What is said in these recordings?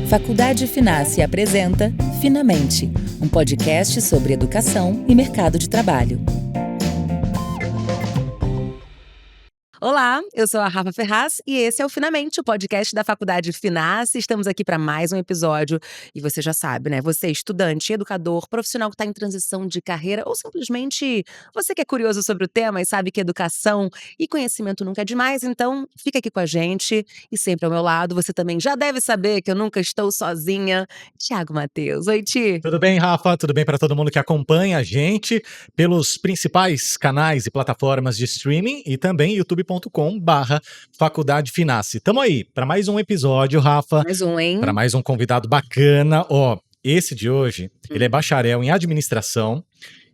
Faculdade Finassi apresenta Finamente, um podcast sobre educação e mercado de trabalho. Olá, eu sou a Rafa Ferraz e esse é o Finamente, o podcast da Faculdade Finassi. Estamos aqui para mais um episódio e você já sabe, né? Você é estudante, educador, profissional que está em transição de carreira ou simplesmente você que é curioso sobre o tema e sabe que educação e conhecimento nunca é demais, então fica aqui com a gente e sempre ao meu lado. Você também já deve saber que eu nunca estou sozinha. Tiago Matheus. Oi, Ti. Tudo bem, Rafa? Tudo bem para todo mundo que acompanha a gente pelos principais canais e plataformas de streaming e também youtube.com/Faculdade Finassi. Tamo aí para mais um episódio, Rafa. Mais um, hein? Para mais um convidado bacana. Esse de hoje, ele é bacharel em administração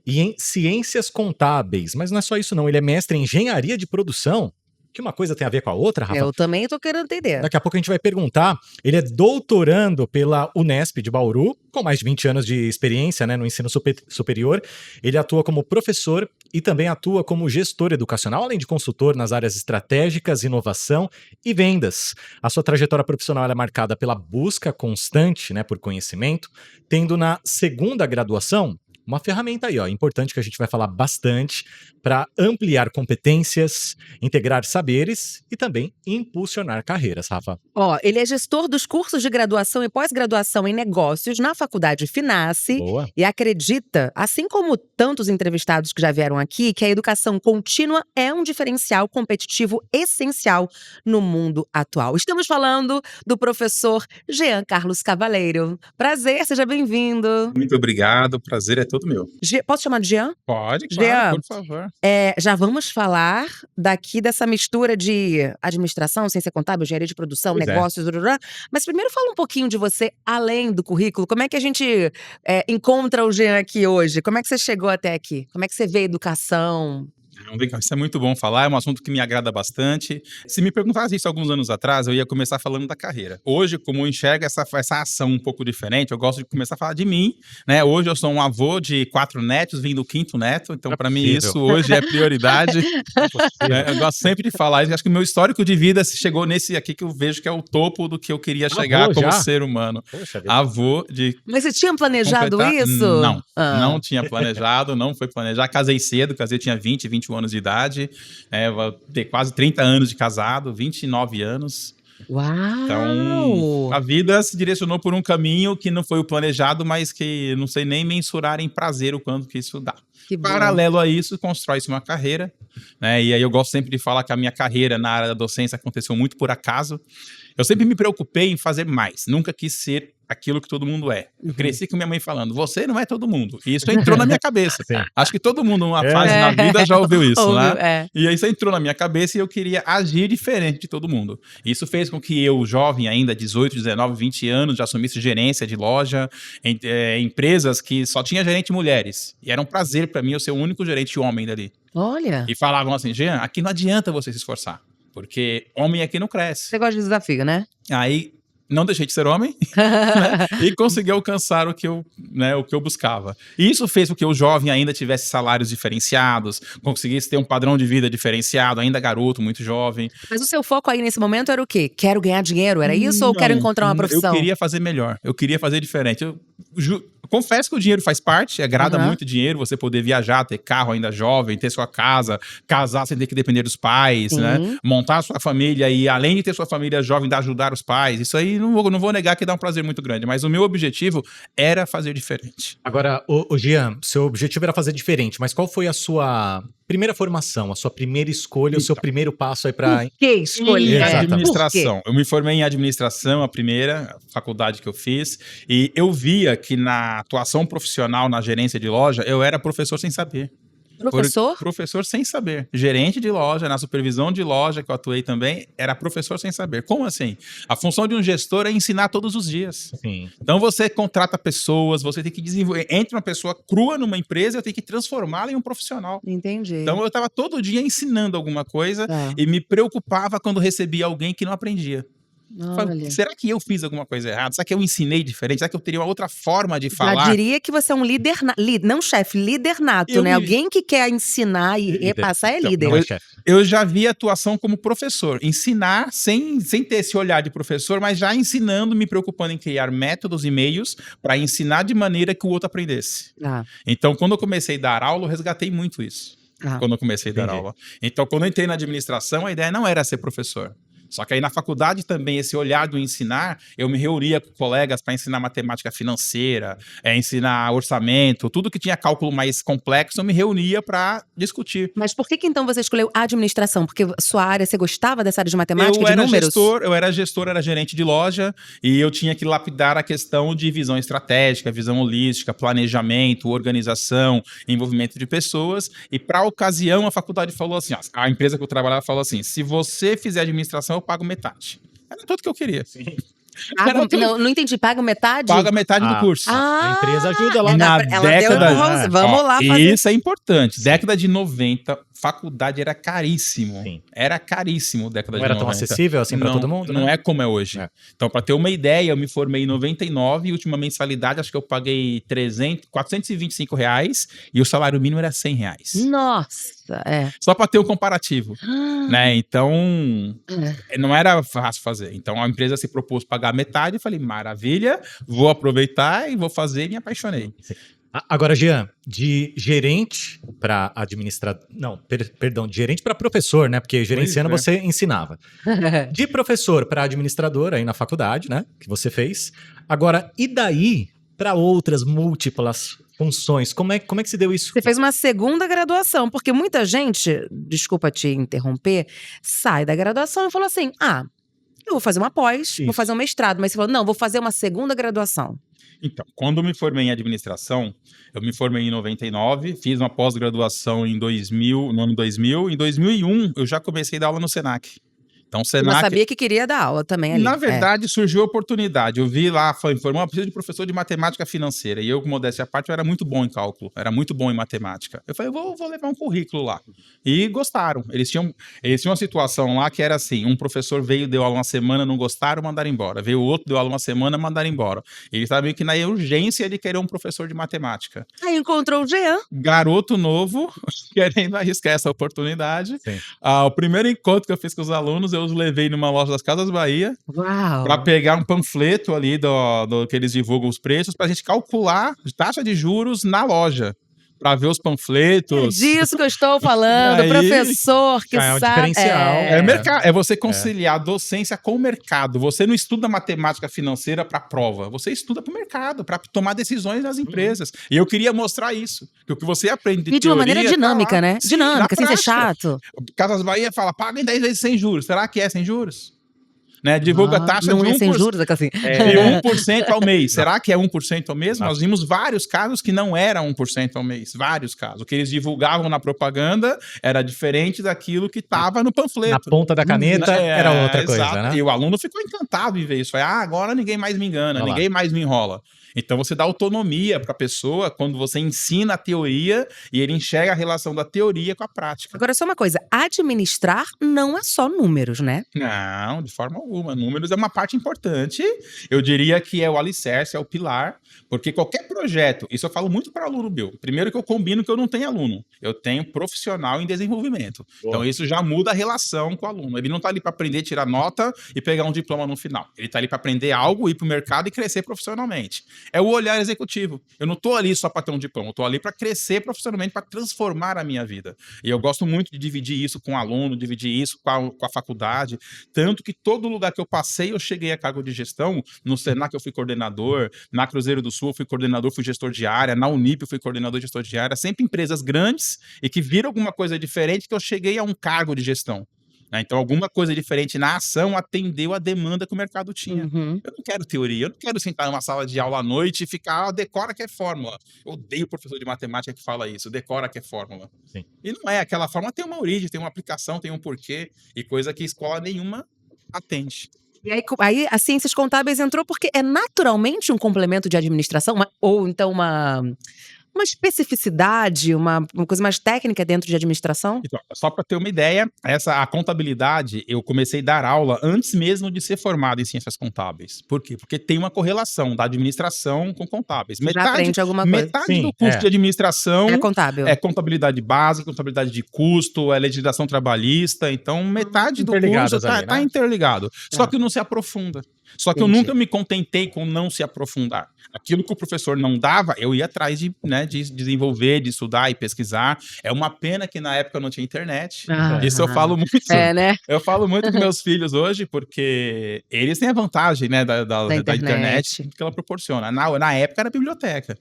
e em ciências contábeis. Mas não é só isso não, ele é mestre em engenharia de produção. Que uma coisa tem a ver com a outra, Rafa? Eu também tô querendo entender. Daqui a pouco a gente vai perguntar. Ele é doutorando pela Unesp de Bauru, com mais de 20 anos de experiência, né, no ensino superior. Ele atua como professor e também atua como gestor educacional, além de consultor nas áreas estratégicas, inovação e vendas. A sua trajetória profissional é marcada pela busca constante, né, por conhecimento, tendo na segunda graduação uma ferramenta aí, importante que a gente vai falar bastante para ampliar competências, integrar saberes e também impulsionar carreiras, Rafa. Ele é gestor dos cursos de graduação e pós-graduação em negócios na Faculdade Finassi. Boa. E acredita, assim como tantos entrevistados que já vieram aqui, que a educação contínua é um diferencial competitivo essencial no mundo atual. Estamos falando do professor Jean Carlos Cavaleiro. Prazer, seja bem-vindo. Muito obrigado, o prazer é todo meu. Posso chamar de Jean? Pode, Jean, claro, por favor. já vamos falar daqui dessa mistura de administração, ciência contábil, engenharia de produção, Pois negócios, mas primeiro fala um pouquinho de você além do currículo. Como é que a gente encontra o Jean aqui hoje? Como é que você chegou até aqui? Como é que você vê a educação? Isso é muito bom falar, é um assunto que me agrada bastante. Se me perguntasse isso alguns anos atrás, eu ia começar falando da carreira. Hoje, como eu enxergo essa ação um pouco diferente, eu gosto de começar a falar de mim, né? Hoje eu sou um avô de 4 netos, vindo do 5º neto, então para mim isso hoje é prioridade. Eu gosto sempre de falar isso, acho que o meu histórico de vida chegou nesse aqui que eu vejo que é o topo do que eu queria chegar como ser humano. Poxa, avô de... Mas você tinha planejado isso? Não, não tinha planejado, não foi planejar. Casei cedo, tinha 20, 21 anos de idade, vou ter quase 30 anos de casado, 29 anos. Uau! Então, a vida se direcionou por um caminho que não foi o planejado, mas que não sei nem mensurar em prazer o quanto que isso dá. Paralelo a isso, constrói-se uma carreira, né? E aí eu gosto sempre de falar que a minha carreira na área da docência aconteceu muito por acaso. Eu sempre me preocupei em fazer mais, nunca quis ser aquilo que todo mundo é. Eu cresci com minha mãe falando, você não é todo mundo. E isso entrou na minha cabeça. Acho que todo mundo, numa fase na vida, já ouviu isso, né? E aí isso entrou na minha cabeça e eu queria agir diferente de todo mundo. Isso fez com que eu, jovem ainda, 18, 19, 20 anos, já assumisse gerência de loja, empresas que só tinha gerente mulheres. E era um prazer para mim eu ser o único gerente homem dali. Olha! E falavam assim, Jean, aqui não adianta você se esforçar, porque homem aqui não cresce. Você gosta de desafio, né? Aí não deixei de ser homem, né? E consegui alcançar o que eu buscava. E isso fez com que o jovem ainda tivesse salários diferenciados, conseguisse ter um padrão de vida diferenciado, ainda garoto, muito jovem. Mas o seu foco aí nesse momento era o quê? Quero ganhar dinheiro, era isso? Ou quero encontrar uma profissão? Eu queria fazer melhor, eu queria fazer diferente. Eu confesso que o dinheiro faz parte, agrada muito dinheiro, você poder viajar, ter carro ainda jovem, ter sua casa, casar sem ter que depender dos pais, né? Montar sua família e, além de ter sua família jovem, ajudar os pais. Isso aí não vou negar que dá um prazer muito grande, mas o meu objetivo era fazer diferente. Agora, Jean, seu objetivo era fazer diferente, mas qual foi a sua primeira formação, a sua primeira escolha, o seu primeiro passo aí para... Por que escolher? Administração. Eu me formei em administração, a primeira faculdade que eu fiz, e eu via que na atuação profissional, na gerência de loja, eu era professor sem saber. Professor? Professor sem saber. Gerente de loja, na supervisão de loja que eu atuei também, era professor sem saber. Como assim? A função de um gestor é ensinar todos os dias. Sim. Então você contrata pessoas, você tem que desenvolver. Entre uma pessoa crua numa empresa, eu tenho que transformá-la em um profissional. Entendi. Então eu estava todo dia ensinando alguma coisa e me preocupava quando recebia alguém que não aprendia. Olha. Será que eu fiz alguma coisa errada? Será que eu ensinei diferente? Será que eu teria uma outra forma de Já falar? diria que você é um líder, não chefe, líder nato, Eu né? me- Alguém que quer ensinar e Líder. repassar é Então, líder. Não é chefe. Eu já vi atuação como professor, ensinar sem ter esse olhar de professor, mas já ensinando, me preocupando em criar métodos e meios para ensinar de maneira que o outro aprendesse. Ah, Então, quando eu comecei a dar aula, eu resgatei muito isso. ah. Quando eu comecei a dar Entendi. aula. Então, quando eu entrei na administração, a ideia não era ser professor. Só que aí na faculdade também, esse olhar do ensinar, eu me reunia com colegas para ensinar matemática financeira, ensinar orçamento, tudo que tinha cálculo mais complexo, eu me reunia para discutir. Mas por que então você escolheu administração? Porque sua área, você gostava dessa área de matemática, de números? Eu era gestor, era gerente de loja e eu tinha que lapidar a questão de visão estratégica, visão holística, planejamento, organização, envolvimento de pessoas. E para a ocasião, a faculdade falou assim, ó, a empresa que eu trabalhava falou assim, se você fizer administração, eu pago metade. Era tudo que eu queria. Não entendi, paga metade? Paga metade do curso. A empresa ajuda lá. Na ela deu década- empurrãozinho. Vamos Ó, lá fazer. Isso é importante. Década de 90, faculdade era caríssimo. Sim. Era caríssimo, década Não de era 90. tão acessível assim para Não, todo mundo, Não né? é como é hoje. É. Então, para ter uma ideia, eu me formei em 99 e última mensalidade, acho que eu paguei R$ 425 e o salário mínimo era R$ 100. Nossa, é. Só para ter um comparativo, né? Então, não era fácil fazer. Então, a empresa se propôs pagar metade, eu falei, maravilha, vou aproveitar e vou fazer e me apaixonei. Agora, Jean, de gerente para administrador. Não, perdão, de gerente para professor, né? Porque gerenciando Pois você ensinava. De professor para administrador aí na faculdade, né? Que você fez. Agora, e daí para outras múltiplas funções? Como é que se deu isso? Você fez uma segunda graduação, porque muita gente, desculpa te interromper, sai da graduação e falou assim: eu vou fazer uma pós, vou Isso. fazer um mestrado. Mas você falou, não, vou fazer uma segunda graduação. Então, quando eu me formei em administração, eu me formei em 99, fiz uma pós-graduação em 2000, no ano 2000. Em 2001, eu já comecei a dar aula no Senac. Então, o Você Senac... sabia que queria dar aula também ali. Na verdade, surgiu a oportunidade. Eu vi lá, informar, preciso de professor de matemática financeira. E eu, com modéstia à parte, eu era muito bom em cálculo, era muito bom em matemática. Eu falei, vou levar um currículo lá. E gostaram. Eles tinham uma situação lá que era assim: um professor veio, deu aula uma semana, não gostaram, mandaram embora. Veio outro, deu aula uma semana, mandaram embora. E eles estavam meio que na urgência de querer um professor de matemática. Aí encontrou o Jean. Garoto novo, querendo arriscar essa oportunidade. Sim. O primeiro encontro que eu fiz com os alunos, eu os levei numa loja das Casas Bahia Uau. para pegar um panfleto ali do que eles divulgam os preços, para a gente calcular taxa de juros na loja. Para ver os É panfletos. disso que eu estou falando, Aí, professor que é um sabe. diferencial. É você conciliar a docência com o mercado. Você não estuda matemática financeira para prova. Você estuda para o mercado, para tomar decisões nas empresas. E eu queria mostrar isso. Que o que você aprende de E de uma teoria, maneira dinâmica, tá lá. né? Sim, Dinâmica, na sem ser prática. chato. Casas Bahia fala, paga em 10 vezes sem juros. Será que é sem juros? Né? Divulga taxa não de é sem 1%. juros, é que assim. De 1% ao mês. Será que é 1% ao mês? Nós vimos vários casos que não era 1% ao mês. Vários casos. O que eles divulgavam na propaganda era diferente daquilo que estava no panfleto. Na ponta da caneta era outra coisa, exato. né? E o aluno ficou encantado em ver isso. Falei, agora ninguém mais me engana, Olha lá. ninguém mais me enrola. Então você dá autonomia para a pessoa quando você ensina a teoria e ele enxerga a relação da teoria com a prática. Agora, só uma coisa: administrar não é só números, né? Não, de forma alguma. Números é uma parte importante. Eu diria que é o alicerce, é o pilar, porque qualquer projeto, isso eu falo muito para aluno meu. Primeiro que eu combino que eu não tenho aluno, eu tenho profissional em desenvolvimento. Boa. Então isso já muda a relação com o aluno. Ele não está ali para aprender, tirar nota e pegar um diploma no final. Ele está ali para aprender algo, ir para o mercado e crescer profissionalmente. É o olhar executivo. Eu não estou ali só para ter um diploma, eu estou ali para crescer profissionalmente, para transformar a minha vida. E eu gosto muito de dividir isso com o aluno, dividir isso com a faculdade. Tanto que todo lugar que eu passei, eu cheguei a cargo de gestão. No Senac eu fui coordenador, na Cruzeiro do Sul eu fui coordenador, fui gestor de área, na Unip eu fui coordenador e gestor de área. Sempre empresas grandes e que viram alguma coisa diferente que eu cheguei a um cargo de gestão. Então, alguma coisa diferente na ação atendeu a demanda que o mercado tinha. Uhum. Eu não quero teoria, eu não quero sentar numa sala de aula à noite e ficar, decora que é fórmula. Eu odeio o professor de matemática que fala isso, decora que é fórmula. Sim. E não é, aquela fórmula tem uma origem, tem uma aplicação, tem um porquê, e coisa que escola nenhuma atende. E aí as ciências contábeis entrou porque é naturalmente um complemento de administração, ou então uma especificidade, uma coisa mais técnica dentro de administração? Então, só para ter uma ideia, a contabilidade, eu comecei a dar aula antes mesmo de ser formado em ciências contábeis. Por quê? Porque tem uma correlação da administração com contábeis. Você já aprende alguma coisa. Metade do curso de administração É contábil. é contabilidade básica, contabilidade de custo, é legislação trabalhista. Então, metade do curso tá interligado. Só que não se aprofunda. Só que eu nunca me contentei com não se aprofundar. Aquilo que o professor não dava, eu ia atrás de desenvolver, de estudar e pesquisar. É uma pena que na época não tinha internet. Isso eu falo muito. Né? Eu falo muito com meus filhos hoje, porque eles têm a vantagem, né, da internet que ela proporciona. Na época era biblioteca.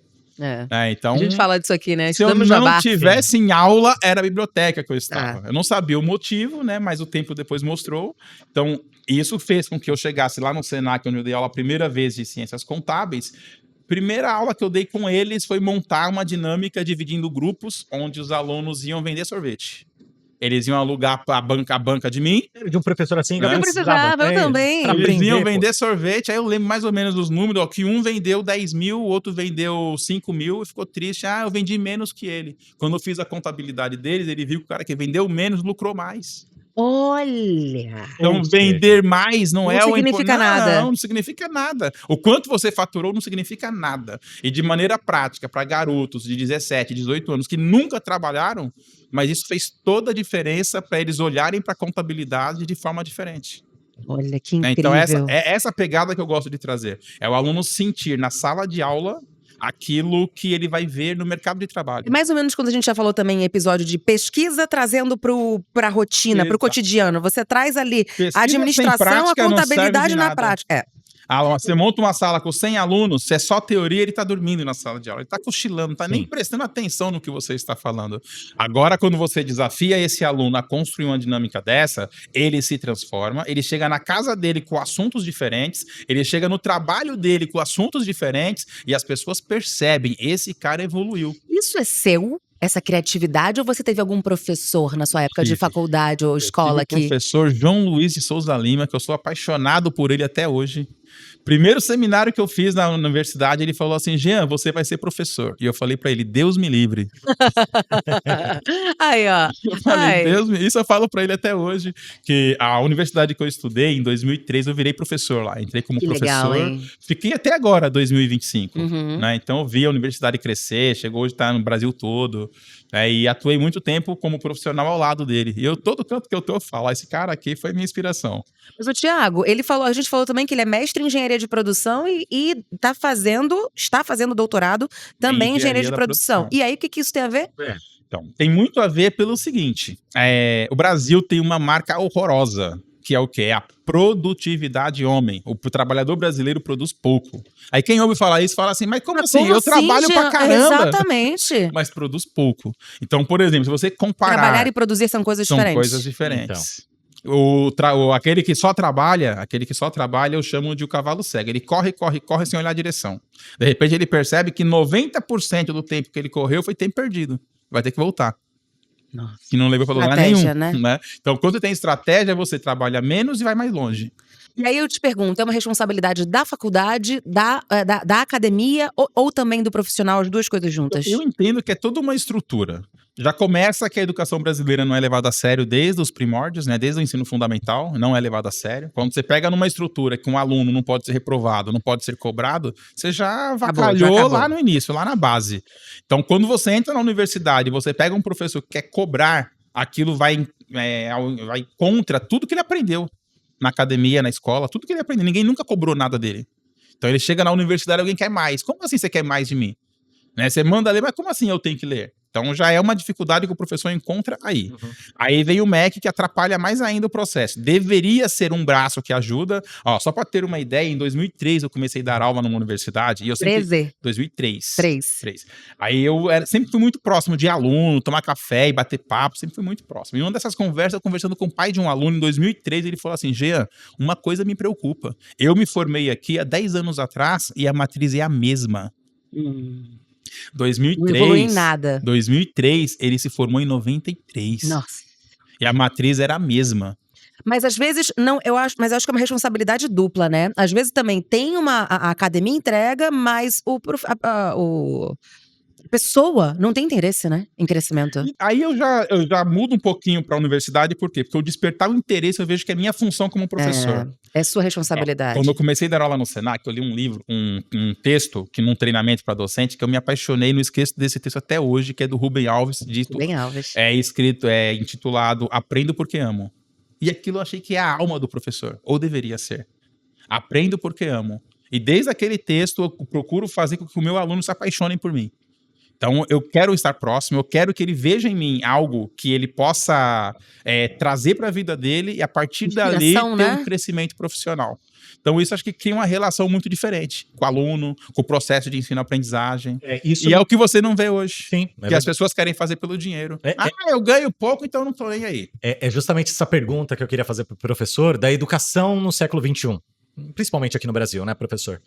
Então, a gente fala disso aqui, né? Se eu não tivesse em aula, era a biblioteca que eu estava. Eu não sabia o motivo, né? Mas o tempo depois mostrou. Então, isso fez com que eu chegasse lá no Senac, onde eu dei aula a primeira vez de ciências contábeis. Primeira aula que eu dei com eles foi montar uma dinâmica dividindo grupos, onde os alunos iam vender sorvete. Eles iam alugar a banca de mim. De um professor assim, eu precisava, eu também. Eles iam vender sorvete, aí eu lembro mais ou menos dos números, ó, que um vendeu 10 mil, o outro vendeu 5 mil e ficou triste. Eu vendi menos que ele. Quando eu fiz a contabilidade deles, ele viu que o cara que vendeu menos lucrou mais. Olha! Então, vender mais não significa nada. Não significa nada. O quanto você faturou não significa nada. E de maneira prática, para garotos de 17, 18 anos que nunca trabalharam, mas isso fez toda a diferença para eles olharem para a contabilidade de forma diferente. Olha, que incrível. Então, essa pegada que eu gosto de trazer. É o aluno sentir na sala de aula aquilo que ele vai ver no mercado de trabalho. Mais ou menos quando a gente já falou também em episódio de pesquisa trazendo para a rotina, para o cotidiano. Você traz ali a administração, a contabilidade na prática. Você monta uma sala com 100 alunos, se é só teoria, ele está dormindo na sala de aula. Ele está cochilando, não está nem prestando atenção no que você está falando. Agora, quando você desafia esse aluno a construir uma dinâmica dessa, ele se transforma, ele chega na casa dele com assuntos diferentes, ele chega no trabalho dele com assuntos diferentes e as pessoas percebem, esse cara evoluiu. Isso é seu? Essa criatividade, ou você teve algum professor na sua época de faculdade ou escola que... O professor João Luiz de Souza Lima, que eu sou apaixonado por ele até hoje. Primeiro seminário que eu fiz na universidade, ele falou assim: Jean, você vai ser professor. E eu falei pra ele: Deus me livre. Aí, ó. Eu falei, isso eu falo pra ele até hoje, que a universidade que eu estudei, em 2003, eu virei professor lá. Entrei como professor. Legal, fiquei até agora, 2025. Né? Então eu vi a universidade crescer, chegou hoje estar no Brasil todo. E atuei muito tempo como profissional ao lado dele. E todo canto que eu tô, eu falo: esse cara aqui foi minha inspiração. Mas o Thiago, a gente falou também que ele é mestre em engenharia de produção e está fazendo doutorado também em engenharia de produção. E aí, o que isso tem a ver? Então, tem muito a ver pelo seguinte: o Brasil tem uma marca horrorosa, que é o quê? É a produtividade homem. O trabalhador brasileiro produz pouco. Aí quem ouve falar isso fala assim: mas como assim? Eu trabalho pra caramba. Exatamente. Mas produz pouco. Então, por exemplo, se você comparar... Trabalhar e produzir são coisas diferentes. São coisas diferentes. Então. Aquele que só trabalha, eu chamo de o cavalo cego. Ele corre sem olhar a direção. De repente ele percebe que 90% do tempo que ele correu foi tempo perdido. Vai ter que voltar. Nossa. Que não levou para lugar nenhum. Né? Então, quando tem estratégia, você trabalha menos e vai mais longe. E aí eu te pergunto, é uma responsabilidade da faculdade, da academia ou também do profissional, as duas coisas juntas? Eu entendo que é toda uma estrutura. Já começa que a educação brasileira não é levada a sério desde os primórdios, né? Desde o ensino fundamental, não é levada a sério. Quando você pega numa estrutura que um aluno não pode ser reprovado, não pode ser cobrado, você já avacalhou lá no início, lá na base. Então, quando você entra na universidade e você pega um professor que quer cobrar, aquilo vai contra tudo que ele aprendeu na academia, na escola, tudo que ele aprendeu. Ninguém nunca cobrou nada dele. Então, ele chega na universidade e alguém quer mais. Como assim você quer mais de mim? Né? Você manda ler, mas como assim eu tenho que ler? Então já é uma dificuldade que o professor encontra aí. Aí vem o MEC, que atrapalha mais ainda o processo. Deveria ser um braço que ajuda. Só para ter uma ideia, em 2003 eu comecei a dar aula numa universidade. E eu sempre... 2003. 3. Aí eu sempre fui muito próximo de aluno, tomar café e bater papo, sempre fui muito próximo. E uma dessas conversas, conversando com o pai de um aluno em 2003, ele falou assim: Jean, uma coisa me preocupa. Eu me formei aqui há 10 anos atrás e a matriz é a mesma. 2003, não evoluiu em nada. 2003, ele se formou em 93. Nossa. E a matriz era a mesma. Mas às vezes, eu acho que é uma responsabilidade dupla, né? Às vezes também tem a academia entrega, mas Pessoa não tem interesse, né, em crescimento. E aí eu já mudo um pouquinho para a universidade, por quê? Porque eu despertar o interesse, eu vejo que é minha função como professor. É sua responsabilidade. Quando eu comecei a dar aula no Senac, eu li um livro, um texto, que num treinamento para docente, que eu me apaixonei, não esqueço desse texto até hoje, que é do Rubem Alves. Rubem Alves. É intitulado Aprendo Porque Amo. E aquilo eu achei que é a alma do professor, ou deveria ser. Aprendo porque amo. E desde aquele texto eu procuro fazer com que o meu aluno se apaixone por mim. Então, eu quero estar próximo, eu quero que ele veja em mim algo que ele possa trazer para a vida dele e, a partir dali, ter um crescimento profissional. Então, isso acho que cria uma relação muito diferente com o aluno, com o processo de ensino-aprendizagem. É o que você não vê hoje. Sim. Que as pessoas querem fazer pelo dinheiro. Eu ganho pouco, então não estou nem aí. É justamente essa pergunta que eu queria fazer para o professor da educação no século XXI. Principalmente aqui no Brasil, né, professor?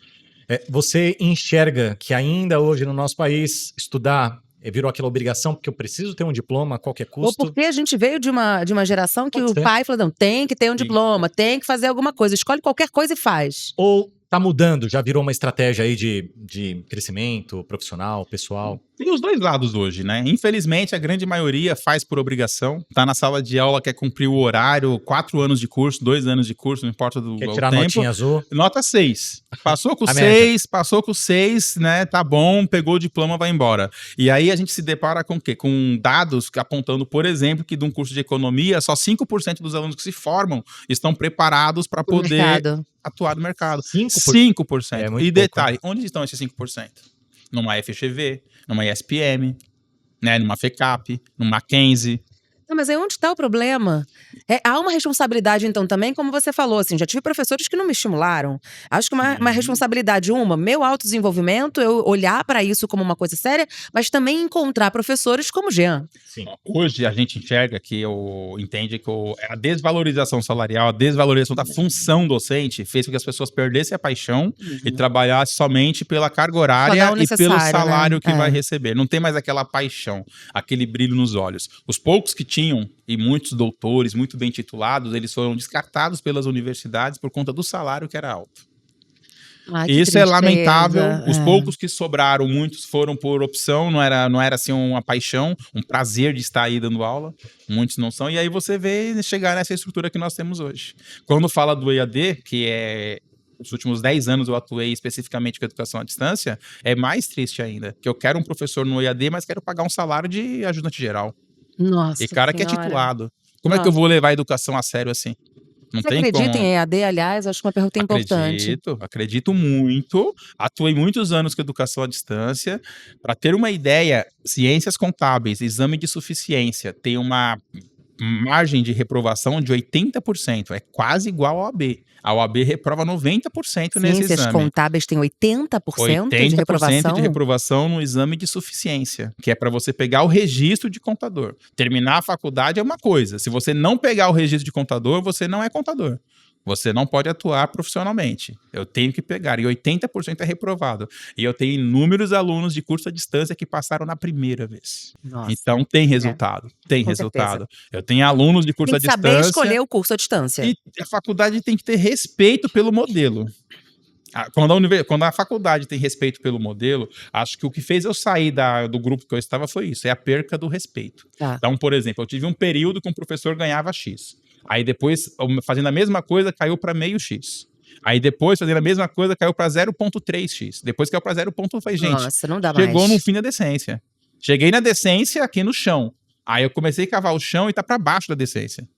Você enxerga que ainda hoje no nosso país estudar virou aquela obrigação porque eu preciso ter um diploma a qualquer custo? Ou porque a gente veio de uma geração que pai falou, não, tem que ter um diploma, tem que fazer alguma coisa, escolhe qualquer coisa e faz. Ou tá mudando, já virou uma estratégia aí de crescimento profissional, pessoal? Tem os dois lados hoje, né? Infelizmente, a grande maioria faz por obrigação. Tá na sala de aula, quer cumprir o horário, 4 anos de curso, 2 anos de curso, não importa do quer tirar tempo. Notinha azul. Nota 6. Passou com 6, né? Tá bom, pegou o diploma, vai embora. E aí a gente se depara com o quê? Com dados apontando, por exemplo, que de um curso de economia, só 5% dos alunos que se formam estão preparados para poder atuar no mercado. 5%. É muito e detalhe, pouco, né? onde estão esses 5%? Numa FGV, numa ESPM, né, numa FECAP, numa Mackenzie. Não, mas aí onde está o problema? Há uma responsabilidade, então, também, como você falou, assim, já tive professores que não me estimularam. Acho que uma responsabilidade, meu autodesenvolvimento, eu olhar para isso como uma coisa séria, mas também encontrar professores como o Jean. Sim. Hoje a gente enxerga entende que a desvalorização salarial, a desvalorização da função docente fez com que as pessoas perdessem a paixão e trabalhassem somente pela carga horária e pelo salário que vai receber. Não tem mais aquela paixão, aquele brilho nos olhos. Os poucos que tinham, e muitos doutores muito bem titulados, eles foram descartados pelas universidades por conta do salário que era alto. Isso é lamentável. Os poucos que sobraram, muitos foram por opção, não era assim uma paixão, um prazer de estar aí dando aula. Muitos não são. E aí você vê chegar nessa estrutura que nós temos hoje. Quando fala do EAD, que é... Nos últimos 10 anos eu atuei especificamente com educação à distância, é mais triste ainda. Que eu quero um professor no EAD, mas quero pagar um salário de ajudante geral. Nossa, e cara senhora. Que é titulado. Como é que eu vou levar a educação a sério assim? Não Você tem acredita como. em EAD, aliás? Acho que uma pergunta importante. Acredito muito. Atuei muitos anos com educação à distância. Para ter uma ideia, ciências contábeis, exame de suficiência, tem uma margem de reprovação de 80%. É quase igual ao OAB. A OAB reprova 90% nesse exame. Ciências contábeis tem 80% de reprovação? 80% de reprovação no exame de suficiência, que é para você pegar o registro de contador. Terminar a faculdade é uma coisa. Se você não pegar o registro de contador, você não é contador. Você não pode atuar profissionalmente. Eu tenho que pegar. E 80% é reprovado. E eu tenho inúmeros alunos de curso à distância que passaram na primeira vez. Nossa. Então tem resultado. Tem com resultado. Certeza. Eu tenho alunos de curso à distância. Tem que saber escolher o curso à distância. E a faculdade tem que ter respeito pelo modelo. Quando a faculdade tem respeito pelo modelo, acho que o que fez eu sair do grupo que eu estava foi isso. É a perca do respeito. Então, por exemplo, eu tive um período que um professor ganhava X. Aí depois, fazendo a mesma coisa, caiu para meio X. Aí depois, fazendo a mesma coisa, caiu para 0,3x. Depois caiu para 0,1. Falei, gente, nossa, não dá chegou mais. No fim da decência. Cheguei na decência aqui no chão. Aí eu comecei a cavar o chão e tá para baixo da decência.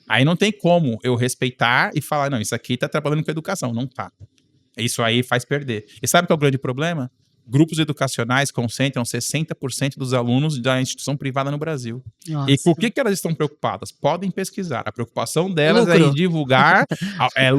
Aí não tem como eu respeitar e falar, não, isso aqui tá trabalhando com educação. Não tá. Isso aí faz perder. E sabe qual é o grande problema? Grupos educacionais concentram 60% dos alunos da instituição privada no Brasil. Nossa. E por que elas estão preocupadas? Podem pesquisar. A preocupação delas é em divulgar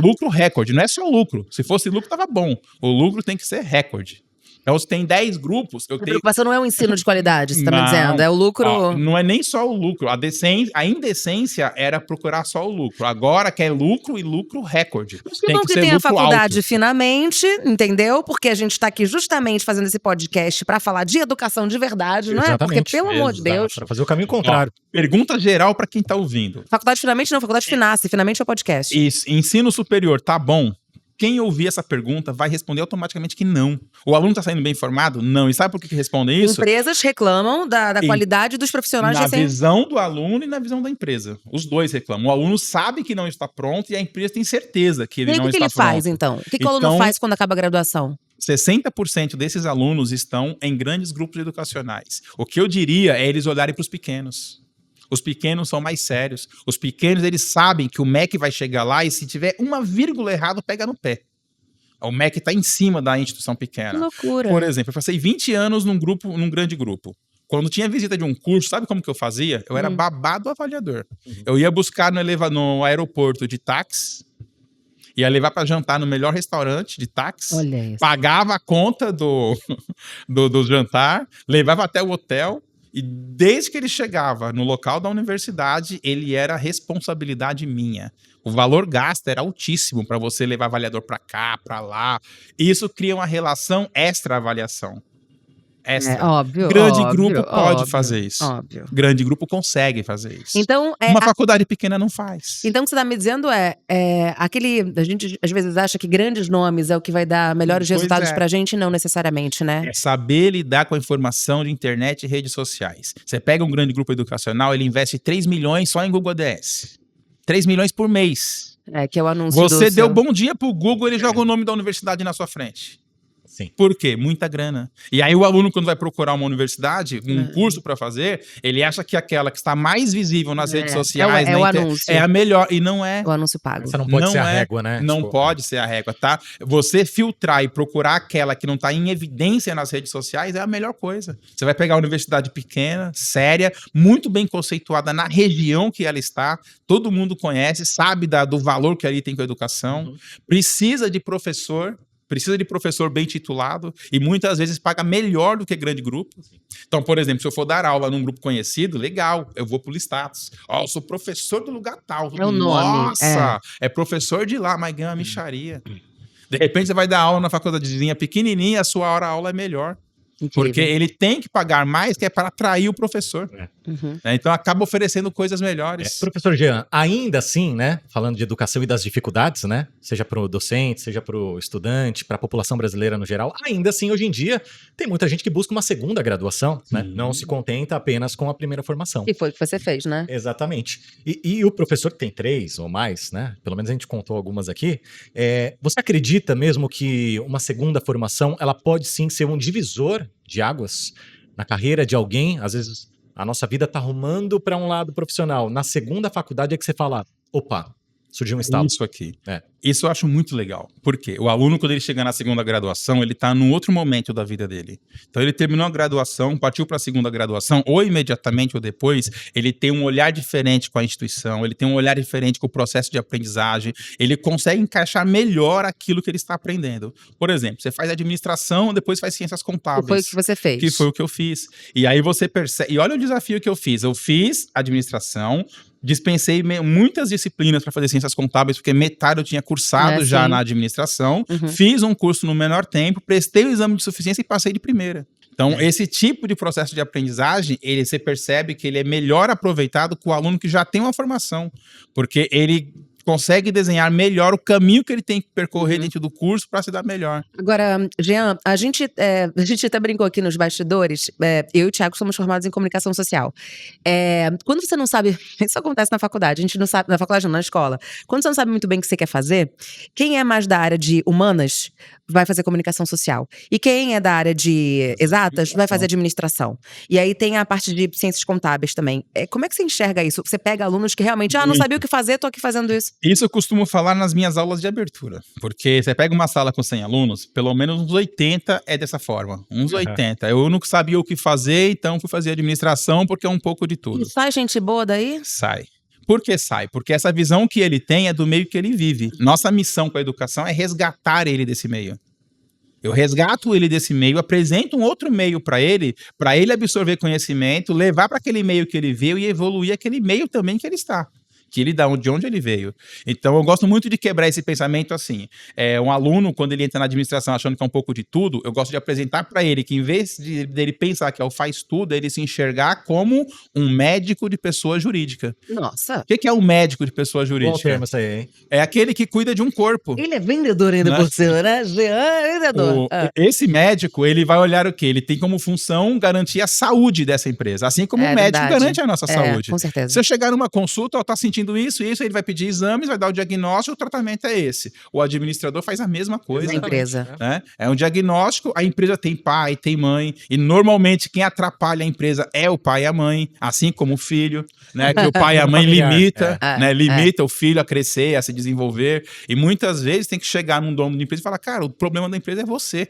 lucro recorde. Não é só lucro. Se fosse lucro, estava bom. O lucro tem que ser recorde. Então, se tem 10 grupos... A preocupação não é o ensino de qualidade, você está me dizendo. É o lucro... não é nem só o lucro. A indecência era procurar só o lucro. Agora quer lucro e lucro recorde. Tem que ser tem lucro a faculdade alto. Finamente, entendeu? Porque a gente está aqui justamente fazendo esse podcast para falar de educação de verdade, não é? Porque, pelo amor de Deus... Para fazer o caminho contrário. Pergunta geral para quem está ouvindo. Faculdade finalmente não, faculdade Finace. Finalmente é o podcast. Isso. Ensino superior, tá bom? quem ouvir essa pergunta vai responder automaticamente que não. O aluno está saindo bem informado? Não. E sabe por que respondem isso? Empresas reclamam da qualidade dos profissionais. Na visão do aluno e na visão da empresa. Os dois reclamam. O aluno sabe que não está pronto e a empresa tem certeza que ele não está pronto. O que ele faz, então? O que o aluno faz quando acaba a graduação? 60% desses alunos estão em grandes grupos educacionais. O que eu diria é eles olharem para os pequenos. Os pequenos são mais sérios. Os pequenos, eles sabem que o MEC vai chegar lá e se tiver uma vírgula errada, pega no pé. O MEC está em cima da instituição pequena. Que loucura. Por exemplo, eu passei 20 anos num grande grupo. Quando tinha visita de um curso, sabe como que eu fazia? Eu era babado avaliador. Eu ia buscar no aeroporto de táxi, ia levar para jantar no melhor restaurante de táxi, pagava a conta do jantar, levava até o hotel, e desde que ele chegava no local da universidade, ele era responsabilidade minha. O valor gasto era altíssimo para você levar avaliador para cá, para lá. Isso cria uma relação extra-avaliação. Óbvio. Grande grupo pode fazer isso. Óbvio. Grande grupo consegue fazer isso. Então, uma faculdade pequena não faz. Então, o que você está me dizendo a gente às vezes acha que grandes nomes é o que vai dar melhores resultados pra gente, não necessariamente, né? É saber lidar com a informação de internet e redes sociais. Você pega um grande grupo educacional, ele investe 3 milhões só em Google ADS. 3 milhões por mês. Que é o anúncio Você deu bom dia pro Google, ele joga o nome da universidade na sua frente. Sim. Por quê? Muita grana. E aí o aluno, quando vai procurar uma universidade, um curso para fazer, ele acha que aquela que está mais visível nas redes sociais o anúncio. é a melhor. E não é. O anúncio pago. Você não pode ser a régua, né? Não pode ser a régua, tá? Você filtrar e procurar aquela que não está em evidência nas redes sociais é a melhor coisa. Você vai pegar uma universidade pequena, séria, muito bem conceituada na região que ela está, todo mundo conhece, sabe do valor que ali tem com a educação, precisa de professor bem titulado e muitas vezes paga melhor do que grande grupo. Então, por exemplo, se eu for dar aula num grupo conhecido, legal, eu vou pro status. Eu sou professor do lugar tal. É o nome. Nossa, é professor de lá, mas ganha uma mixaria. De repente você vai dar aula na faculdadezinha pequenininha, a sua aula é melhor. Incrível. Porque ele tem que pagar mais, que é para atrair o professor. Então acaba oferecendo coisas melhores. Professor Jean, ainda assim, né, falando de educação e das dificuldades, né, seja para o docente, seja para o estudante, para a população brasileira no geral, ainda assim, hoje em dia, tem muita gente que busca uma segunda graduação, né, não se contenta apenas com a primeira formação. E foi o que você fez, né? Exatamente. E o professor que tem 3 ou mais, né, pelo menos a gente contou algumas aqui, você acredita mesmo que uma segunda formação, ela pode sim ser um divisor de águas na carreira de alguém? Às vezes a nossa vida tá rumando para um lado profissional. Na segunda faculdade é que você fala, opa, surgiu um estalo. Isso aqui. Isso eu acho muito legal. Por quê? O aluno, quando ele chega na segunda graduação, ele está num outro momento da vida dele. Então, ele terminou a graduação, partiu para a segunda graduação, ou imediatamente ou depois, ele tem um olhar diferente com a instituição, ele tem um olhar diferente com o processo de aprendizagem, ele consegue encaixar melhor aquilo que ele está aprendendo. Por exemplo, você faz administração, depois faz ciências contábeis. Que foi o que você fez. Que foi o que eu fiz. E aí você percebe... E olha o desafio que eu fiz. Eu fiz administração, dispensei muitas disciplinas para fazer ciências contábeis, porque metade eu tinha cursado já na administração, fiz um curso no menor tempo, prestei o exame de suficiência e passei de primeira. Então, esse tipo de processo de aprendizagem, você percebe que ele é melhor aproveitado com o aluno que já tem uma formação, porque ele consegue desenhar melhor o caminho que ele tem que percorrer dentro do curso para se dar melhor. Agora, Jean, a gente até brincou aqui nos bastidores, eu e o Thiago somos formados em comunicação social. Quando você não sabe, isso acontece na faculdade, a gente não sabe, na faculdade não, na escola, quando você não sabe muito bem o que você quer fazer, quem é mais da área de humanas vai fazer comunicação social. E quem é da área de exatas vai fazer administração. E aí tem a parte de ciências contábeis também. Como é que você enxerga isso? Você pega alunos que realmente, não sabia o que fazer, tô aqui fazendo isso. Isso eu costumo falar nas minhas aulas de abertura, porque você pega uma sala com 100 alunos, pelo menos uns 80 é dessa forma, uns 80. Eu não sabia o que fazer, então fui fazer administração, porque é um pouco de tudo. E sai gente boa daí? Sai. Por que sai? Porque essa visão que ele tem é do meio que ele vive. Nossa missão com a educação é resgatar ele desse meio. Eu resgato ele desse meio, apresento um outro meio para ele absorver conhecimento, levar para aquele meio que ele veio e evoluir aquele meio também que ele está. de onde ele veio. Então, eu gosto muito de quebrar esse pensamento assim. Um aluno, quando ele entra na administração achando que é um pouco de tudo, eu gosto de apresentar para ele que, em vez dele pensar que é o faz tudo, é ele se enxergar como um médico de pessoa jurídica. Nossa. O que é um médico de pessoa jurídica? Bom termo isso aí, hein? É aquele que cuida de um corpo. Ele é vendedor ainda por cima, né? Jean é vendedor. Esse médico, ele vai olhar o quê? Ele tem como função garantir a saúde dessa empresa, assim como o médico verdade. garante a nossa saúde. Com certeza. Se eu chegar numa consulta, tá sentindo isso, ele vai pedir exames, vai dar o diagnóstico, o tratamento é esse. O administrador faz a mesma coisa. Na empresa. Né? É um diagnóstico, a empresa tem pai, tem mãe, e normalmente quem atrapalha a empresa é o pai e a mãe, assim como o filho, né? Que o pai e a mãe limita, limita o filho a crescer, a se desenvolver, e muitas vezes tem que chegar num dono de empresa e falar, cara, o problema da empresa é você.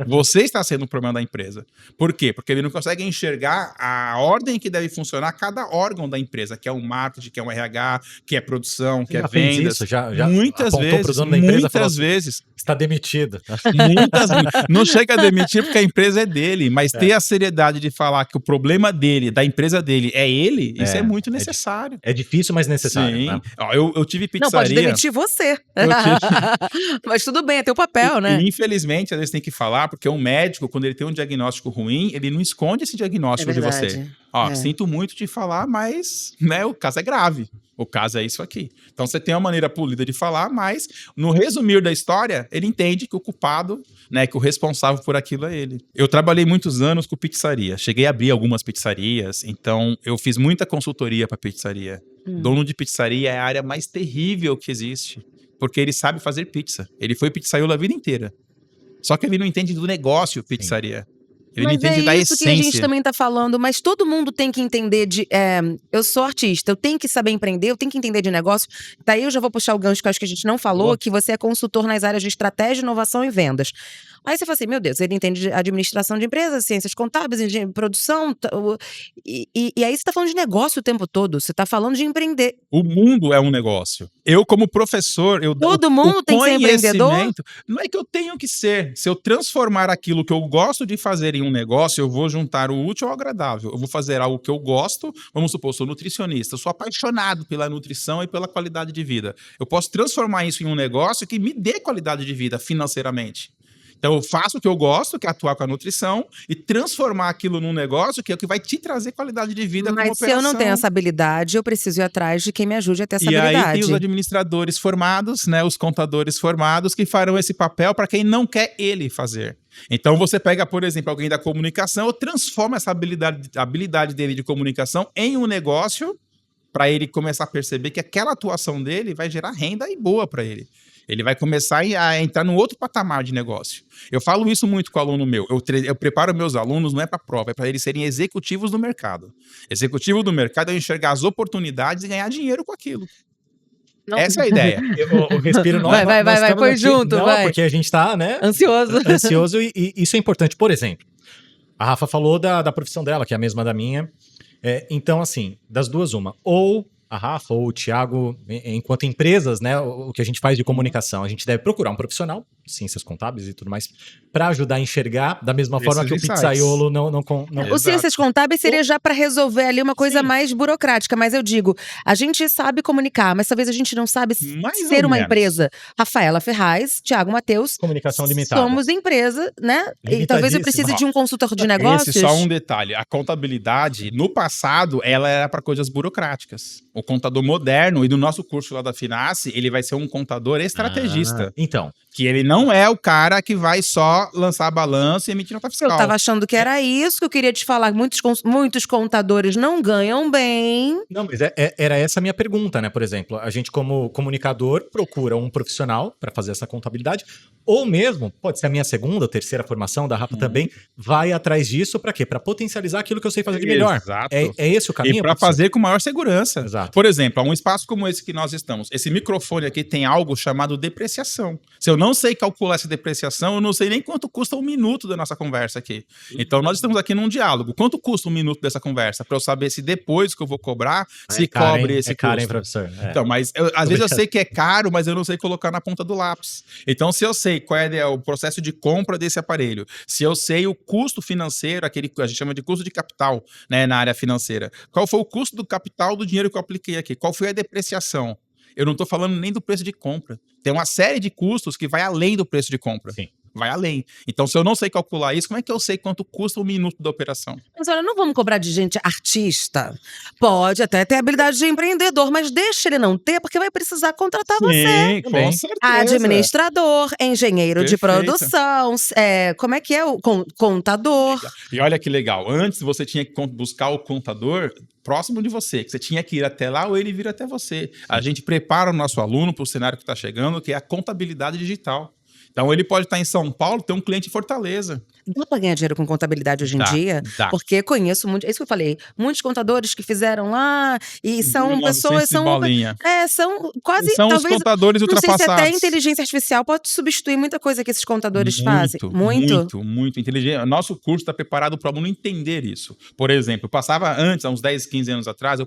Você está sendo o problema da empresa. Por quê? Porque ele não consegue enxergar a ordem que deve funcionar cada órgão da empresa, que é o marketing, que é o RH, que é produção, que é vendas. Isso, já muitas vezes, pro dono da empresa, muitas vezes. Está demitido. Não chega a demitir porque a empresa é dele, mas ter a seriedade de falar que o problema dele, da empresa dele, é ele, isso é muito necessário. É difícil, mas necessário. Sim. Né? Eu tive pizzaria. Não, pode demitir você. Mas tudo bem, é teu papel, né? E, infelizmente, às vezes tem que falar, porque um médico, quando ele tem um diagnóstico ruim, ele não esconde esse diagnóstico de você. Sinto muito te falar, mas né, o caso é grave. O caso é isso aqui. Então você tem uma maneira polida de falar, mas no resumir da história, ele entende que o culpado, né, que o responsável por aquilo é ele. Eu trabalhei muitos anos com pizzaria. Cheguei a abrir algumas pizzarias, então eu fiz muita consultoria para pizzaria. Dono de pizzaria é a área mais terrível que existe, porque ele sabe fazer pizza. Ele foi pizzaiolo a vida inteira. Só que ele não entende do negócio pizzaria. Ele não entende da essência. Mas é isso que a gente também tá falando, mas todo mundo tem que entender eu sou artista, eu tenho que saber empreender, eu tenho que entender de negócio. Daí eu já vou puxar o gancho que eu acho que a gente não falou, que você é consultor nas áreas de estratégia, inovação e vendas. Aí você fala assim, meu Deus, ele entende de administração de empresas, ciências contábeis, produção, e aí você tá falando de negócio o tempo todo, você tá falando de empreender. O mundo é um negócio. Eu, como professor, todo mundo tem que ser empreendedor? Não é que eu tenho que ser. Se eu transformar aquilo que eu gosto de fazer em um negócio, eu vou juntar o útil ao agradável. Eu vou fazer algo que eu gosto, vamos supor, eu sou nutricionista, eu sou apaixonado pela nutrição e pela qualidade de vida. Eu posso transformar isso em um negócio que me dê qualidade de vida financeiramente. Então eu faço o que eu gosto, que é atuar com a nutrição, e transformar aquilo num negócio que é o que vai te trazer qualidade de vida. Mas se eu não tenho essa habilidade, eu preciso ir atrás de quem me ajude a ter essa habilidade. E aí tem os administradores formados, né, os contadores formados, que farão esse papel para quem não quer ele fazer. Então você pega, por exemplo, alguém da comunicação ou transforma essa habilidade dele de comunicação em um negócio para ele começar a perceber que aquela atuação dele vai gerar renda e boa para ele. Ele vai começar a entrar num outro patamar de negócio. Eu falo isso muito com o aluno meu. Eu preparo meus alunos, não é para prova, é para eles serem executivos do mercado. Executivo do mercado é enxergar as oportunidades e ganhar dinheiro com aquilo. Não. Essa é a ideia. Eu respiro. Vai, põe junto, vai. Porque a gente tá, né? Ansioso e isso é importante. Por exemplo, a Rafa falou da profissão dela, que é a mesma da minha. Então, assim, das duas, uma. Ou a Rafa ou o Thiago, enquanto empresas, né, o que a gente faz de comunicação, a gente deve procurar um profissional, ciências contábeis e tudo mais, para ajudar a enxergar da mesma forma que o pizzaiolo não. O ciências contábeis seria já para resolver ali uma coisa mais burocrática, mas eu digo, a gente sabe comunicar, mas talvez a gente não sabe ser uma empresa. Rafaela Ferraz, Thiago Mateus, comunicação limitada. Somos empresa, né? E talvez eu precise de um consultor de negócios. Só um detalhe, a contabilidade, no passado, ela era para coisas burocráticas. O contador moderno, e no nosso curso lá da Finace, ele vai ser um contador estrategista. Então. Que ele não é o cara que vai só lançar balanço e emitir nota fiscal. Eu tava achando que era isso que eu queria te falar. Muitos contadores não ganham bem. Não, mas era essa a minha pergunta, né? Por exemplo, a gente como comunicador procura um profissional para fazer essa contabilidade, ou mesmo, pode ser a minha segunda ou terceira formação, da Rafa também, vai atrás disso para quê? Para potencializar aquilo que eu sei fazer de melhor. Exato. É esse o caminho? E para fazer com maior segurança. Exato. Por exemplo, um espaço como esse que nós estamos, esse microfone aqui tem algo chamado depreciação. Se eu não sei calcular essa depreciação, eu não sei nem quanto custa um minuto da nossa conversa aqui. Então nós estamos aqui num diálogo. Quanto custa um minuto dessa conversa? Para eu saber se depois que eu vou cobrar, se cobre esse custo. Caro, hein, professor? Então, mas às vezes eu sei que é caro, mas eu não sei colocar na ponta do lápis. Então, se eu sei sei qual é o processo de compra desse aparelho, se eu sei o custo financeiro, aquele que a gente chama de custo de capital, né, na área financeira, qual foi o custo do capital do dinheiro que eu apliquei aqui, qual foi a depreciação, eu não estou falando nem do preço de compra. Tem uma série de custos que vai além do preço de compra. Sim. Vai além. Então, se eu não sei calcular isso, como é que eu sei quanto custa um minuto da operação? Mas olha, não vamos cobrar de gente artista. Pode até ter habilidade de empreendedor, mas deixa ele não ter, porque vai precisar contratar você. Sim, com Também. certeza. Administrador, engenheiro de Perfeito. produção, como é que é? O contador. E olha que legal. Antes você tinha que buscar o contador próximo de você, que você tinha que ir até lá ou ele vir até você. A gente prepara o nosso aluno para o cenário que está chegando, que é a contabilidade digital. Então, ele pode estar em São Paulo, ter um cliente em Fortaleza. Dá pra ganhar dinheiro com contabilidade hoje em Dá, dia? dá. Porque conheço muito, é isso que eu falei, muitos contadores que fizeram lá e são 1900 pessoas, e bolinha. são quase, São os talvez, contadores não sei se até ultrapassados. inteligência artificial pode substituir muita coisa que esses contadores fazem. Muito inteligente. Nosso curso está preparado para o aluno entender isso. Por exemplo, eu passava antes, há uns 10, 15 anos atrás,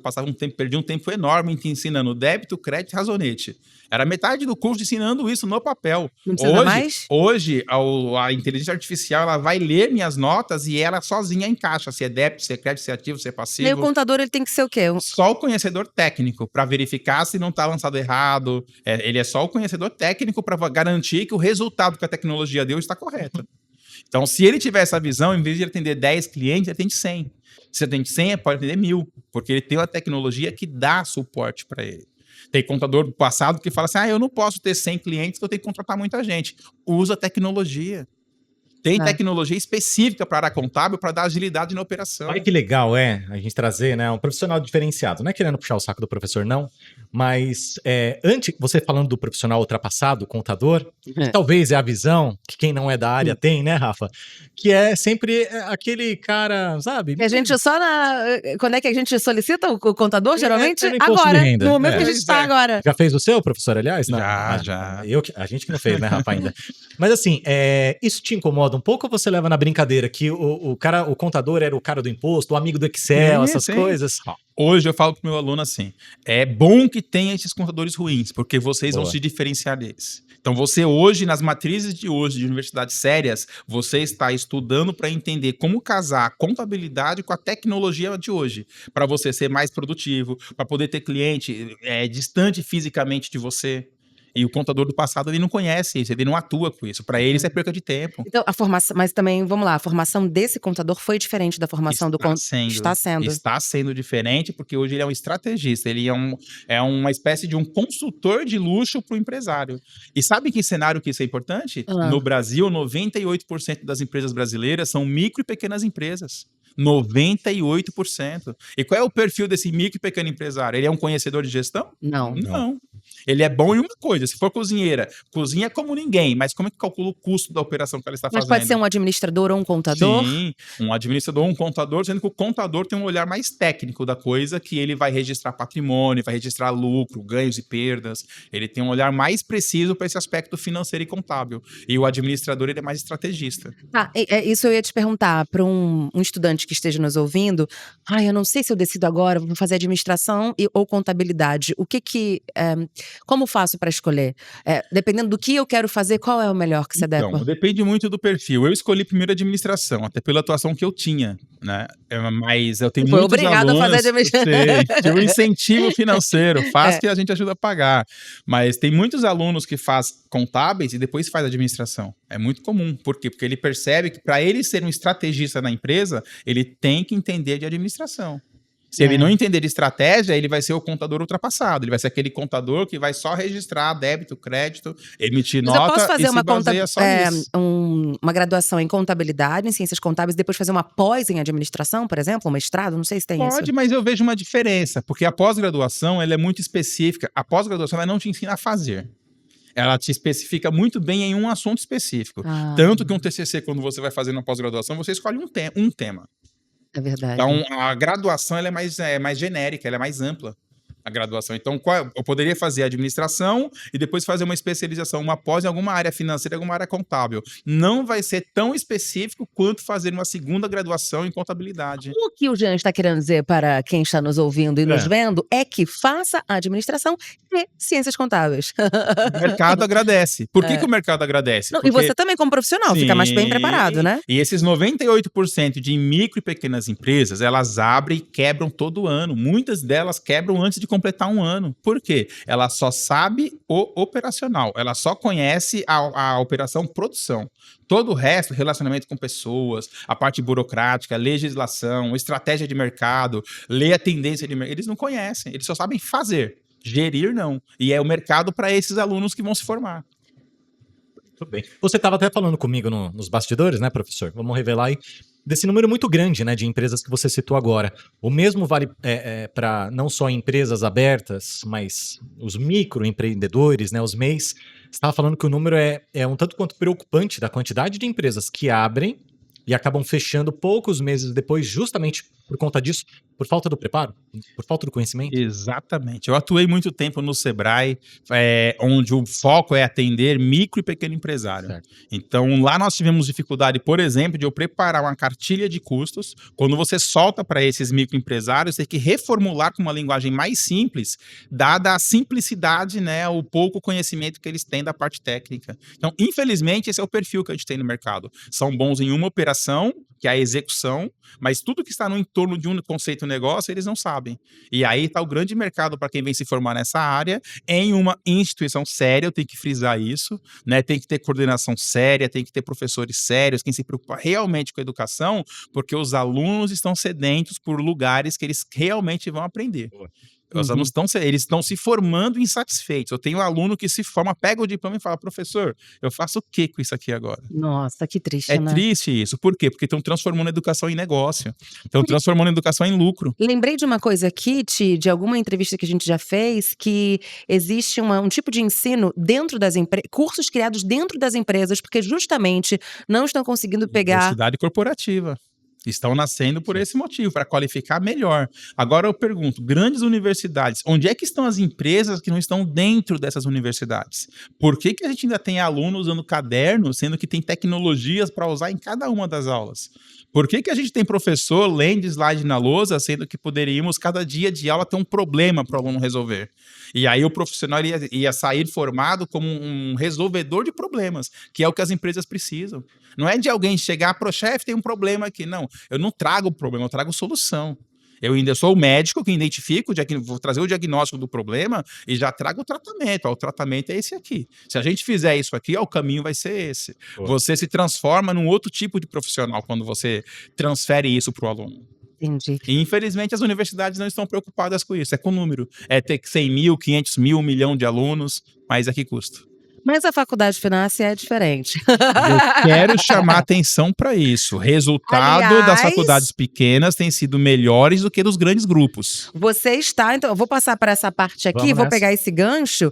perdi um tempo enorme ensinando débito, crédito e razonete. Era metade do curso ensinando isso no papel. Não precisa mais? Hoje, a inteligência artificial ela vai ler minhas notas e ela sozinha encaixa se é débito, se é crédito, se é ativo, se é passivo. E o contador ele tem que ser o quê? Só o conhecedor técnico para verificar se não está lançado errado. Ele é só o conhecedor técnico para garantir que o resultado que a tecnologia deu está correto. Então, se ele tiver essa visão, em vez de ele atender 10 clientes, ele atende 100. Se ele atende 100, ele pode atender 1000, porque ele tem uma tecnologia que dá suporte para ele. Tem contador do passado que fala assim, eu não posso ter 100 clientes, eu tenho que contratar muita gente. Usa tecnologia. Tem tecnologia específica para a área contábil para dar agilidade na operação. Olha que legal a gente trazer, né, um profissional diferenciado. Não é querendo puxar o saco do professor, não, mas antes, você falando do profissional ultrapassado, contador, que talvez é a visão que quem não é da área tem, né, Rafa? Que é sempre aquele cara, sabe? A gente só quando é que a gente solicita o contador, geralmente? no imposto de Agora, renda. no momento que a gente está agora. Já fez o seu, professor, aliás? Não. Já. A gente que não fez, né, Rafa, ainda. Mas assim, isso te incomoda um pouco ou você leva na brincadeira que o contador era o cara do imposto, o amigo do Excel, essas coisas? Hoje eu falo pro meu aluno assim, é bom que tenha esses contadores ruins, porque vocês vão se diferenciar deles. Então você hoje, nas matrizes de hoje, de universidades sérias, você está estudando para entender como casar a contabilidade com a tecnologia de hoje, para você ser mais produtivo, para poder ter cliente distante fisicamente de você. E o contador do passado, ele não conhece isso, ele não atua com isso. Para ele, isso é perca de tempo. Então, a formação, mas também, vamos lá, a formação desse contador foi diferente da formação do contador. Está sendo. Está sendo diferente, porque hoje ele é um estrategista, ele é uma espécie de um consultor de luxo para o empresário. E sabe que cenário que isso é importante? No Brasil, 98% das empresas brasileiras são micro e pequenas empresas. 98%. E qual é o perfil desse micro e pequeno empresário? Ele é um conhecedor de gestão? Não. Ele é bom em uma coisa, se for cozinheira, cozinha como ninguém, mas como é que calcula o custo da operação que ela está fazendo? Mas pode ser um administrador ou um contador? Sim, um administrador ou um contador, sendo que o contador tem um olhar mais técnico da coisa, que ele vai registrar patrimônio, vai registrar lucro, ganhos e perdas, ele tem um olhar mais preciso para esse aspecto financeiro e contábil. E o administrador, ele é mais estrategista. Isso eu ia te perguntar para um estudante que esteja nos ouvindo, eu não sei se eu decido agora, vou fazer administração ou contabilidade, como faço para escolher? Dependendo do que eu quero fazer, qual é o melhor que se adequa? Então, depende muito do perfil. Eu escolhi primeiro administração, até pela atuação que eu tinha, né? Mas eu tenho muitos obrigado alunos... a fazer administração. Tem um incentivo financeiro, faz que a gente ajuda a pagar. Mas tem muitos alunos que faz contábeis e depois faz administração. É muito comum. Por quê? Porque ele percebe que para ele ser um estrategista na empresa, ele tem que entender de administração. Se ele não entender de estratégia, ele vai ser o contador ultrapassado. Ele vai ser aquele contador que vai só registrar débito, crédito, emitir nota eu posso fazer e se baseia só nisso. Uma graduação em contabilidade, em ciências contábeis, depois fazer uma pós em administração, por exemplo, um mestrado? Não sei se tem isso. Pode, mas eu vejo uma diferença, porque a pós-graduação ela é muito específica. A pós-graduação ela não te ensina a fazer. Ela te especifica muito bem em um assunto específico. Tanto que um TCC, quando você vai fazer na pós-graduação, você escolhe um tema. É verdade. Então, a graduação ela é mais genérica, ela é mais ampla. a graduação. Então, eu poderia fazer administração e depois fazer uma especialização, uma pós em alguma área financeira, alguma área contábil. Não vai ser tão específico quanto fazer uma segunda graduação em contabilidade. O que o Jean está querendo dizer para quem está nos ouvindo e nos vendo é que faça administração e ciências contábeis. O mercado agradece. Por que o mercado agradece? Não, e você também como profissional fica mais bem preparado, né? E esses 98% de micro e pequenas empresas, elas abrem e quebram todo ano. Muitas delas quebram antes de completar um ano. Por quê? Ela só sabe o operacional. Ela só conhece a operação produção. Todo o resto, relacionamento com pessoas, a parte burocrática, legislação, estratégia de mercado, ler a tendência de mercado, eles não conhecem. Eles só sabem fazer. Gerir, não. E é o mercado para esses alunos que vão se formar. Muito bem. Você estava até falando comigo nos bastidores, né, professor? Vamos revelar aí desse número muito grande, né, de empresas que você citou agora. O mesmo vale para não só empresas abertas, mas os microempreendedores, né, os MEIs. Você estava falando que o número é um tanto quanto preocupante da quantidade de empresas que abrem e acabam fechando poucos meses depois, justamente por conta disso, por falta do preparo, por falta do conhecimento. Exatamente. Eu atuei muito tempo no Sebrae, onde o foco é atender micro e pequeno empresário. Certo. Então, lá nós tivemos dificuldade, por exemplo, de eu preparar uma cartilha de custos. Quando você solta para esses microempresários, tem que reformular com uma linguagem mais simples, dada a simplicidade, né, o pouco conhecimento que eles têm da parte técnica. Então, infelizmente, esse é o perfil que a gente tem no mercado. São bons em uma operação, que é a execução, mas tudo que está no entorno de um conceito negócio, eles não sabem. E aí está o grande mercado para quem vem se formar nessa área, em uma instituição séria, eu tenho que frisar isso, né? Tem que ter coordenação séria, tem que ter professores sérios, quem se preocupa realmente com a educação, porque os alunos estão sedentos por lugares que eles realmente vão aprender. Os alunos estão se formando insatisfeitos. Eu tenho um aluno que se forma, pega o diploma e fala, professor, eu faço o que com isso aqui agora? Nossa, que triste, É né? triste isso. Por quê? Porque estão transformando a educação em negócio. Estão transformando a educação em lucro. Lembrei de uma coisa aqui, Ti, de alguma entrevista que a gente já fez, que existe um tipo de ensino dentro das empresas, cursos criados dentro das empresas, porque justamente não estão conseguindo pegar… Universidade corporativa. Estão nascendo por esse motivo, para qualificar melhor. Agora eu pergunto, grandes universidades, onde é que estão as empresas que não estão dentro dessas universidades? Por que a gente ainda tem alunos usando caderno, sendo que tem tecnologias para usar em cada uma das aulas? Por que a gente tem professor lendo slide na lousa, sendo que poderíamos, cada dia de aula, ter um problema para o aluno resolver? E aí o profissional ia sair formado como um resolvedor de problemas, que é o que as empresas precisam. Não é de alguém chegar para o chefe, tem um problema aqui. Não, eu não trago problema, eu trago solução. Eu ainda sou o médico que identifico, vou trazer o diagnóstico do problema e já trago o tratamento. O tratamento é esse aqui. Se a gente fizer isso aqui, o caminho vai ser esse. Você se transforma num outro tipo de profissional quando você transfere isso para o aluno. Entendi. E, infelizmente, as universidades não estão preocupadas com isso. É com o número. É ter 100 mil, 500 mil, 1 milhão de alunos, mas a que custo? Mas a faculdade de finanças é diferente. Eu quero chamar atenção para isso. Resultado das faculdades pequenas tem sido melhores do que dos grandes grupos. Você está… Então, eu vou passar para essa parte aqui, Vamos vou nessa. pegar esse gancho.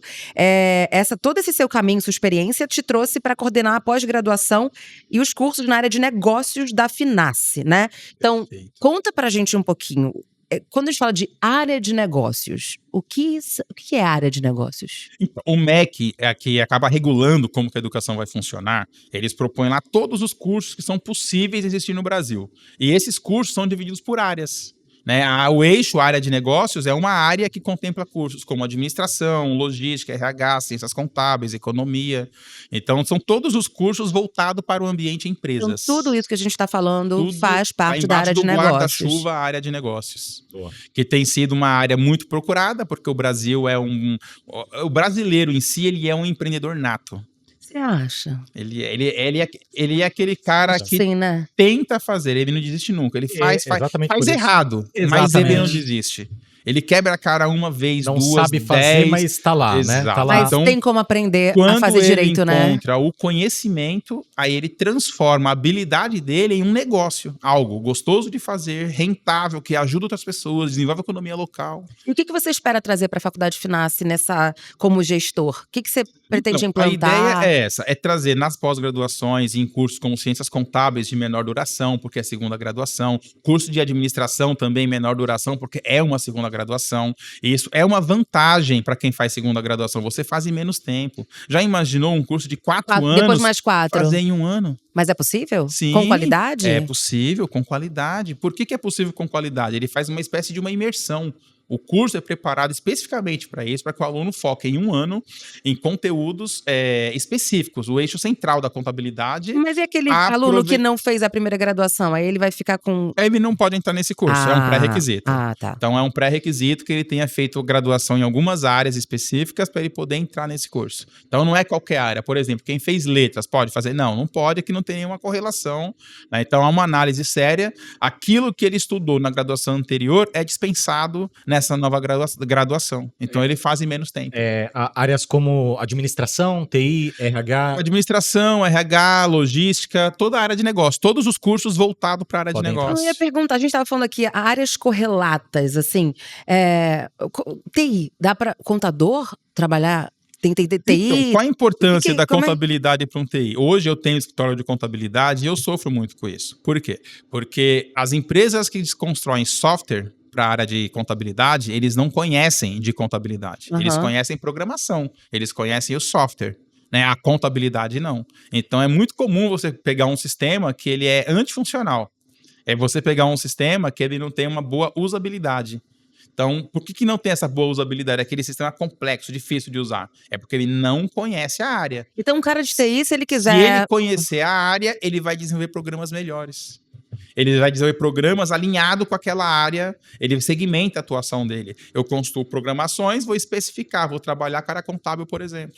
Todo esse seu caminho, sua experiência, te trouxe para coordenar a pós-graduação e os cursos na área de negócios da Finace, né? Então, conta pra gente um pouquinho. Quando a gente fala de área de negócios, o que é área de negócios? Então, o MEC, que acaba regulando como que a educação vai funcionar, eles propõem lá todos os cursos que são possíveis de existir no Brasil. E esses cursos são divididos por áreas. Né? O eixo, a área de negócios, é uma área que contempla cursos como administração, logística, RH, ciências contábeis, economia. Então, são todos os cursos voltados para o ambiente empresas. Então, tudo isso que a gente está falando faz parte da área de embaixo do negócios. guarda-chuva, a área de negócios. Boa. Que tem sido uma área muito procurada, porque o Brasil o brasileiro em si, ele é um empreendedor nato. Você acha? Ele é aquele cara que Sim, né? tenta fazer, ele não desiste nunca. Ele faz exatamente por isso. errado, mas Exatamente. ele não desiste. Ele quebra a cara uma vez, Não duas, sabe fazer, 10. mas tá lá, né? Exato. Tá lá. Mas Então, tem como aprender a quando fazer ele direito, né? encontra o conhecimento, aí ele transforma a habilidade dele em um negócio. Algo gostoso de fazer, rentável, que ajuda outras pessoas, desenvolve a economia local. E o que você espera trazer para a Faculdade de Finace como gestor? O que você pretende Então, a implantar? ideia é essa, é trazer nas pós-graduações e em cursos como ciências contábeis de menor duração, porque é segunda graduação, curso de administração também menor duração, porque é uma segunda graduação. E isso é uma vantagem para quem faz segunda graduação, você faz em menos tempo. Já imaginou um curso de 4 Depois anos mais 4. fazer em 1 ano? Mas é possível? Sim, Com qualidade? é possível, com qualidade. Por que é possível com qualidade? Ele faz uma espécie de uma imersão. O curso é preparado especificamente para isso, para que o aluno foque em 1 ano em conteúdos específicos, o eixo central da contabilidade. Mas e aquele aluno que não fez a primeira graduação? Aí ele vai ficar com… Ele não pode entrar nesse curso, é um pré-requisito. Tá. Então é um pré-requisito que ele tenha feito graduação em algumas áreas específicas para ele poder entrar nesse curso. Então não é qualquer área. Por exemplo, quem fez letras pode fazer? Não, não pode, que não tem nenhuma correlação, né? Então há uma análise séria. Aquilo que ele estudou na graduação anterior é dispensado nessa nova graduação. Então ele faz em menos tempo. Áreas como administração, TI, RH. Administração, RH, logística, toda a área de negócio. Todos os cursos voltados para a área de Podem entrar. negócio. Eu ia perguntar, a gente estava falando aqui, áreas correlatas, assim. TI, dá para contador trabalhar? Tem TI? Então, qual a importância da como é? contabilidade para um TI? Hoje eu tenho escritório de contabilidade e eu sofro muito com isso. Por quê? Porque as empresas que constroem software para a área de contabilidade, eles não conhecem de contabilidade. Eles conhecem programação, eles conhecem o software. Né? A contabilidade não. Então é muito comum você pegar um sistema que ele é antifuncional. É você pegar um sistema que ele não tem uma boa usabilidade. Então, por que não tem essa boa usabilidade? Aquele sistema complexo, difícil de usar. É porque ele não conhece a área. Então, um cara de TI, se ele quiser… Se ele conhecer a área, ele vai desenvolver programas melhores. Ele vai desenvolver programas alinhados com aquela área, ele segmenta a atuação dele. Eu construo programações, vou especificar, vou trabalhar com a área contábil, por exemplo.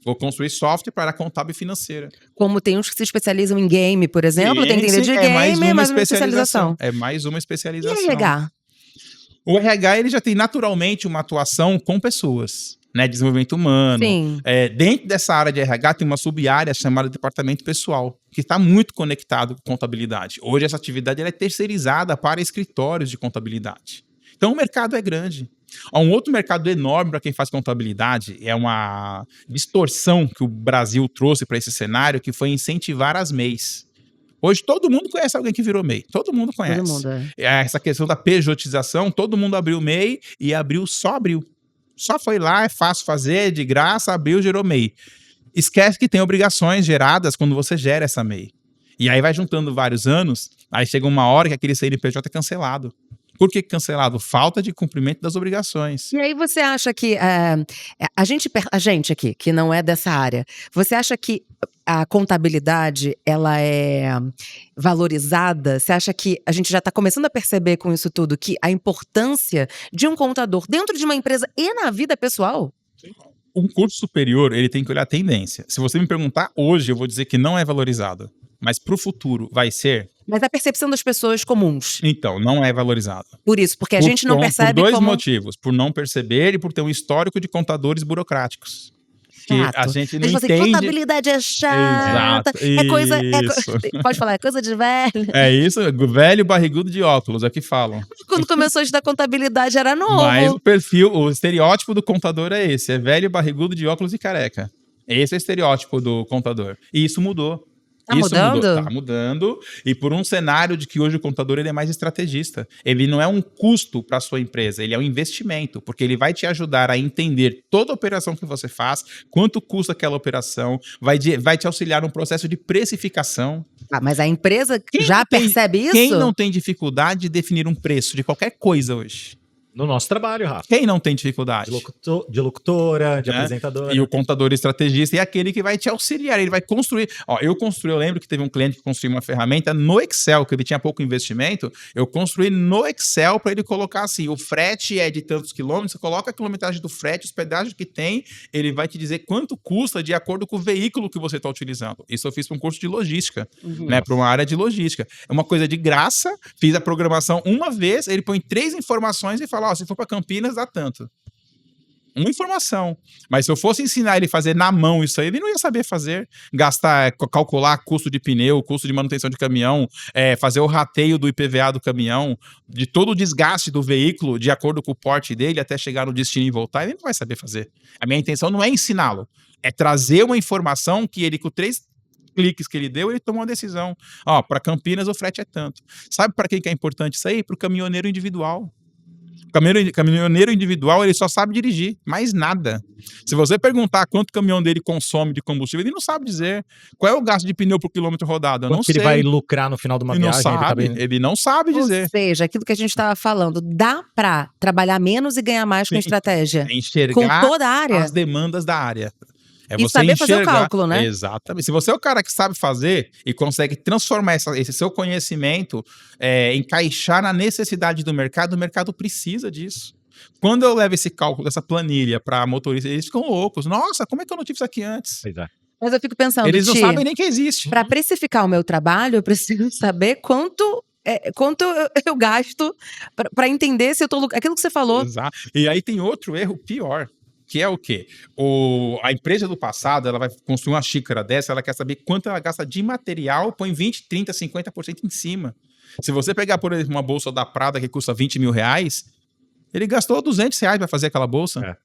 Vou construir software para a área contábil e financeira. Como tem uns que se especializam em game, por exemplo, tem que entender de game, é mais uma especialização. É mais uma especialização. E RH? O RH ele já tem naturalmente uma atuação com pessoas, né? Desenvolvimento humano. Sim. Dentro dessa área de RH tem uma sub-área chamada departamento pessoal, que está muito conectado com contabilidade. Hoje essa atividade ela é terceirizada para escritórios de contabilidade. Então o mercado é grande. Há um outro mercado enorme para quem faz contabilidade, é uma distorção que o Brasil trouxe para esse cenário, que foi incentivar as MEIs. Hoje todo mundo conhece alguém que virou MEI. Todo mundo conhece. Todo mundo, Essa questão da pejotização, todo mundo abriu MEI e só abriu. Só foi lá, é fácil fazer, de graça, abriu, gerou MEI. Esquece que tem obrigações geradas quando você gera essa MEI. E aí vai juntando vários anos, aí chega uma hora que aquele CNPJ é cancelado. Por que cancelado? Falta de cumprimento das obrigações. E aí você acha que a gente aqui, que não é dessa área, você acha que a contabilidade, ela é valorizada? Você acha que a gente já está começando a perceber com isso tudo que a importância de um contador dentro de uma empresa e na vida pessoal? Um curso superior, ele tem que olhar a tendência. Se você me perguntar hoje, eu vou dizer que não é valorizado. Mas para o futuro vai ser? Mas a percepção das pessoas comuns. Então, não é valorizado. Por isso, porque a gente não percebe por dois como… motivos. Por não perceber e por ter um histórico de contadores burocráticos. Que a gente não entende. Contabilidade é chata. Exato, é coisa… isso. Pode falar, é coisa de velho. É isso, velho barrigudo de óculos, é que falam. Quando começou a estudar contabilidade era novo. Mas o estereótipo do contador é esse. É velho barrigudo de óculos e careca. Esse é o estereótipo do contador. E isso mudou. Tá mudando? Tá mudando. E por um cenário de que hoje o contador ele é mais estrategista. Ele não é um custo para a sua empresa, ele é um investimento, porque ele vai te ajudar a entender toda a operação que você faz, quanto custa aquela operação, vai te auxiliar num processo de precificação. Mas a empresa já percebe isso? Quem não tem dificuldade de definir um preço de qualquer coisa hoje? No nosso trabalho, Rafa. Quem não tem dificuldade? De locutora, de apresentadora. E o contador estrategista é aquele que vai te auxiliar, ele vai construir. Eu lembro que teve um cliente que construiu uma ferramenta no Excel, que ele tinha pouco investimento, eu construí no Excel para ele colocar assim, o frete é de tantos quilômetros, você coloca a quilometragem do frete, os pedágios que tem, ele vai te dizer quanto custa de acordo com o veículo que você está utilizando. Isso eu fiz para um curso de logística, né, para uma área de logística. É uma coisa de graça, fiz a programação uma vez, ele põe 3 informações e fala, se for para Campinas, dá tanto. Uma informação. Mas se eu fosse ensinar ele a fazer na mão isso aí, ele não ia saber fazer. Calcular custo de pneu, custo de manutenção de caminhão, fazer o rateio do IPVA do caminhão, de todo o desgaste do veículo, de acordo com o porte dele, até chegar no destino e voltar, ele não vai saber fazer. A minha intenção não é ensiná-lo. É trazer uma informação que ele, com 3 cliques que ele deu, ele tomou uma decisão. Ó, para Campinas o frete é tanto. Sabe para quem que é importante isso aí? Para o caminhoneiro individual. O caminhoneiro individual, ele só sabe dirigir, mais nada. Se você perguntar quanto o caminhão dele consome de combustível, ele não sabe dizer. Qual é o gasto de pneu por quilômetro rodado? Eu não sei. Ele vai lucrar no final de uma viagem? Ele não sabe dizer. Ou seja, aquilo que a gente estava falando, dá para trabalhar menos e ganhar mais com estratégia? Enxergar com toda a área. as demandas da área. É e você saber fazer o cálculo, né? Exatamente. Se você é o cara que sabe fazer e consegue transformar esse seu conhecimento, encaixar na necessidade do mercado, o mercado precisa disso. Quando eu levo esse cálculo, essa planilha para motoristas, eles ficam loucos. Nossa, como é que eu não tive isso aqui antes? Pois é. Mas eu fico pensando, eles não sabem nem que existe. Para precificar o meu trabalho, eu preciso saber quanto eu gasto para entender se eu tô... Aquilo que você falou. Exato. E aí tem outro erro pior. Que é o quê? A empresa do passado, ela vai construir uma xícara dessa, ela quer saber quanto ela gasta de material, põe 20, 30, 50% em cima. Se você pegar, por exemplo, uma bolsa da Prada que custa 20 mil reais, ele gastou 200 reais para fazer aquela bolsa. É.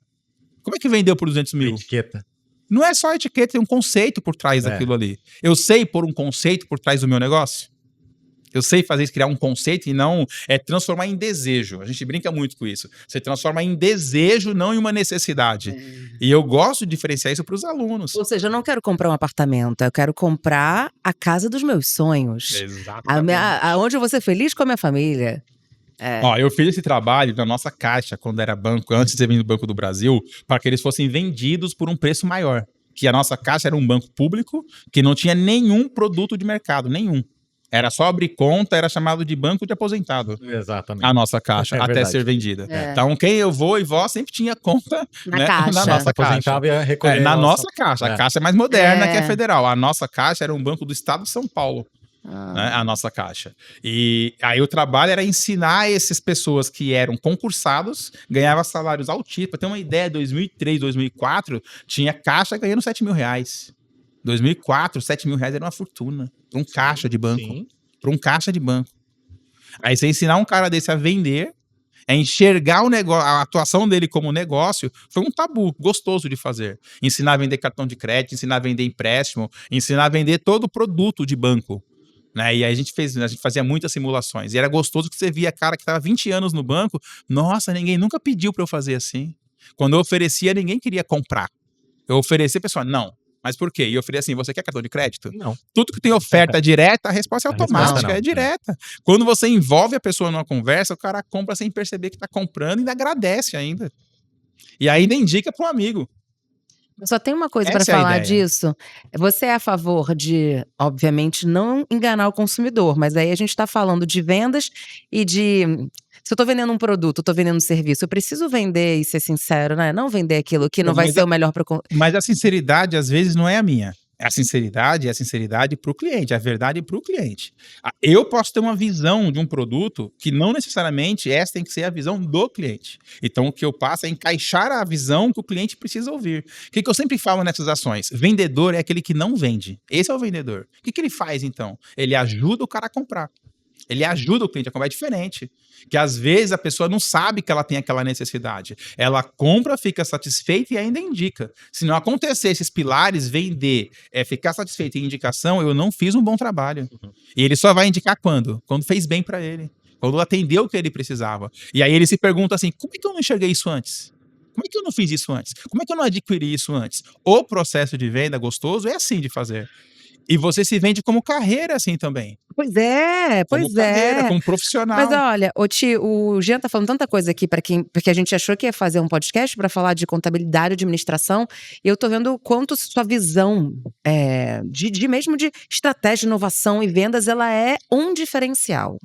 Como é que vendeu por 200 mil? Etiqueta. Não é só etiqueta, tem um conceito por trás daquilo ali. Eu sei pôr um conceito por trás do meu negócio? Eu sei fazer isso, criar um conceito e não transformar em desejo. A gente brinca muito com isso. Você transforma em desejo, não em uma necessidade. E eu gosto de diferenciar isso para os alunos. Ou seja, eu não quero comprar um apartamento, eu quero comprar a casa dos meus sonhos. Exatamente. Onde eu vou ser feliz com a minha família. Ó, eu fiz esse trabalho na nossa Caixa, quando era banco, antes de ser vindo do Banco do Brasil, para que eles fossem vendidos por um preço maior. Que a nossa Caixa era um banco público que não tinha nenhum produto de mercado, nenhum. Era só abrir conta, era chamado de banco de aposentado. Exatamente. A nossa Caixa, até ser vendida. Então, quem eu vou e vó sempre tinha conta na nossa Caixa. Na nossa Caixa. A Caixa é mais moderna que a federal. A nossa Caixa era um banco do estado de São Paulo. Né, a nossa Caixa. E aí o trabalho era ensinar essas pessoas que eram concursados, ganhavam salários altíssimos. Para ter uma ideia, 2003, 2004, tinha Caixa ganhando 7 mil reais. 2004, 7 mil reais era uma fortuna. Para um caixa de banco. Para um caixa de banco. Aí você ensinar um cara desse a vender, enxergar o negócio, a atuação dele como negócio, foi um tabu gostoso de fazer. Ensinar a vender cartão de crédito, ensinar a vender empréstimo, ensinar a vender todo o produto de banco. Né? E aí a gente fazia muitas simulações. E era gostoso que você via cara que estava 20 anos no banco. Nossa, ninguém nunca pediu para eu fazer assim. Quando eu oferecia, ninguém queria comprar. Eu oferecia, a pessoa, não. Mas por quê? E eu falei assim, você quer cartão de crédito? Não. Tudo que tem oferta direta, a resposta é automática, é direta. Quando você envolve a pessoa numa conversa, o cara compra sem perceber que está comprando e ainda agradece ainda. E ainda indica para um amigo. Só tem uma coisa para falar disso. Você é a favor de, obviamente, não enganar o consumidor, mas aí a gente está falando de vendas e de... Se eu tô vendendo um produto, eu tô vendendo um serviço, eu preciso vender e ser sincero, né? Não vender aquilo que não vai ser o melhor para o... Mas a sinceridade, às vezes, não é a minha. A sinceridade é a sinceridade para o cliente, a verdade para o cliente. Eu posso ter uma visão de um produto que não necessariamente essa tem que ser a visão do cliente. Então, o que eu passo é encaixar a visão que o cliente precisa ouvir. O que eu sempre falo nessas ações? Vendedor é aquele que não vende. Esse é o vendedor. O que ele faz, então? Ele ajuda o cara a comprar. Ele ajuda o cliente a comprar, é diferente. Que às vezes a pessoa não sabe que ela tem aquela necessidade. Ela compra, fica satisfeita e ainda indica. Se não acontecer esses pilares, vender, ficar satisfeito e indicação, eu não fiz um bom trabalho. E ele só vai indicar quando? Quando fez bem para ele. Quando atendeu o que ele precisava. E aí ele se pergunta assim, como é que eu não enxerguei isso antes? Como é que eu não fiz isso antes? Como é que eu não adquiri isso antes? O processo de venda gostoso é assim de fazer. E você se vende como carreira assim também. Pois é. Como profissional. Mas olha, o Jean tá falando tanta coisa aqui porque a gente achou que ia fazer um podcast para falar de contabilidade e administração. E eu tô vendo o quanto sua visão mesmo de estratégia, inovação e vendas, ela é um diferencial.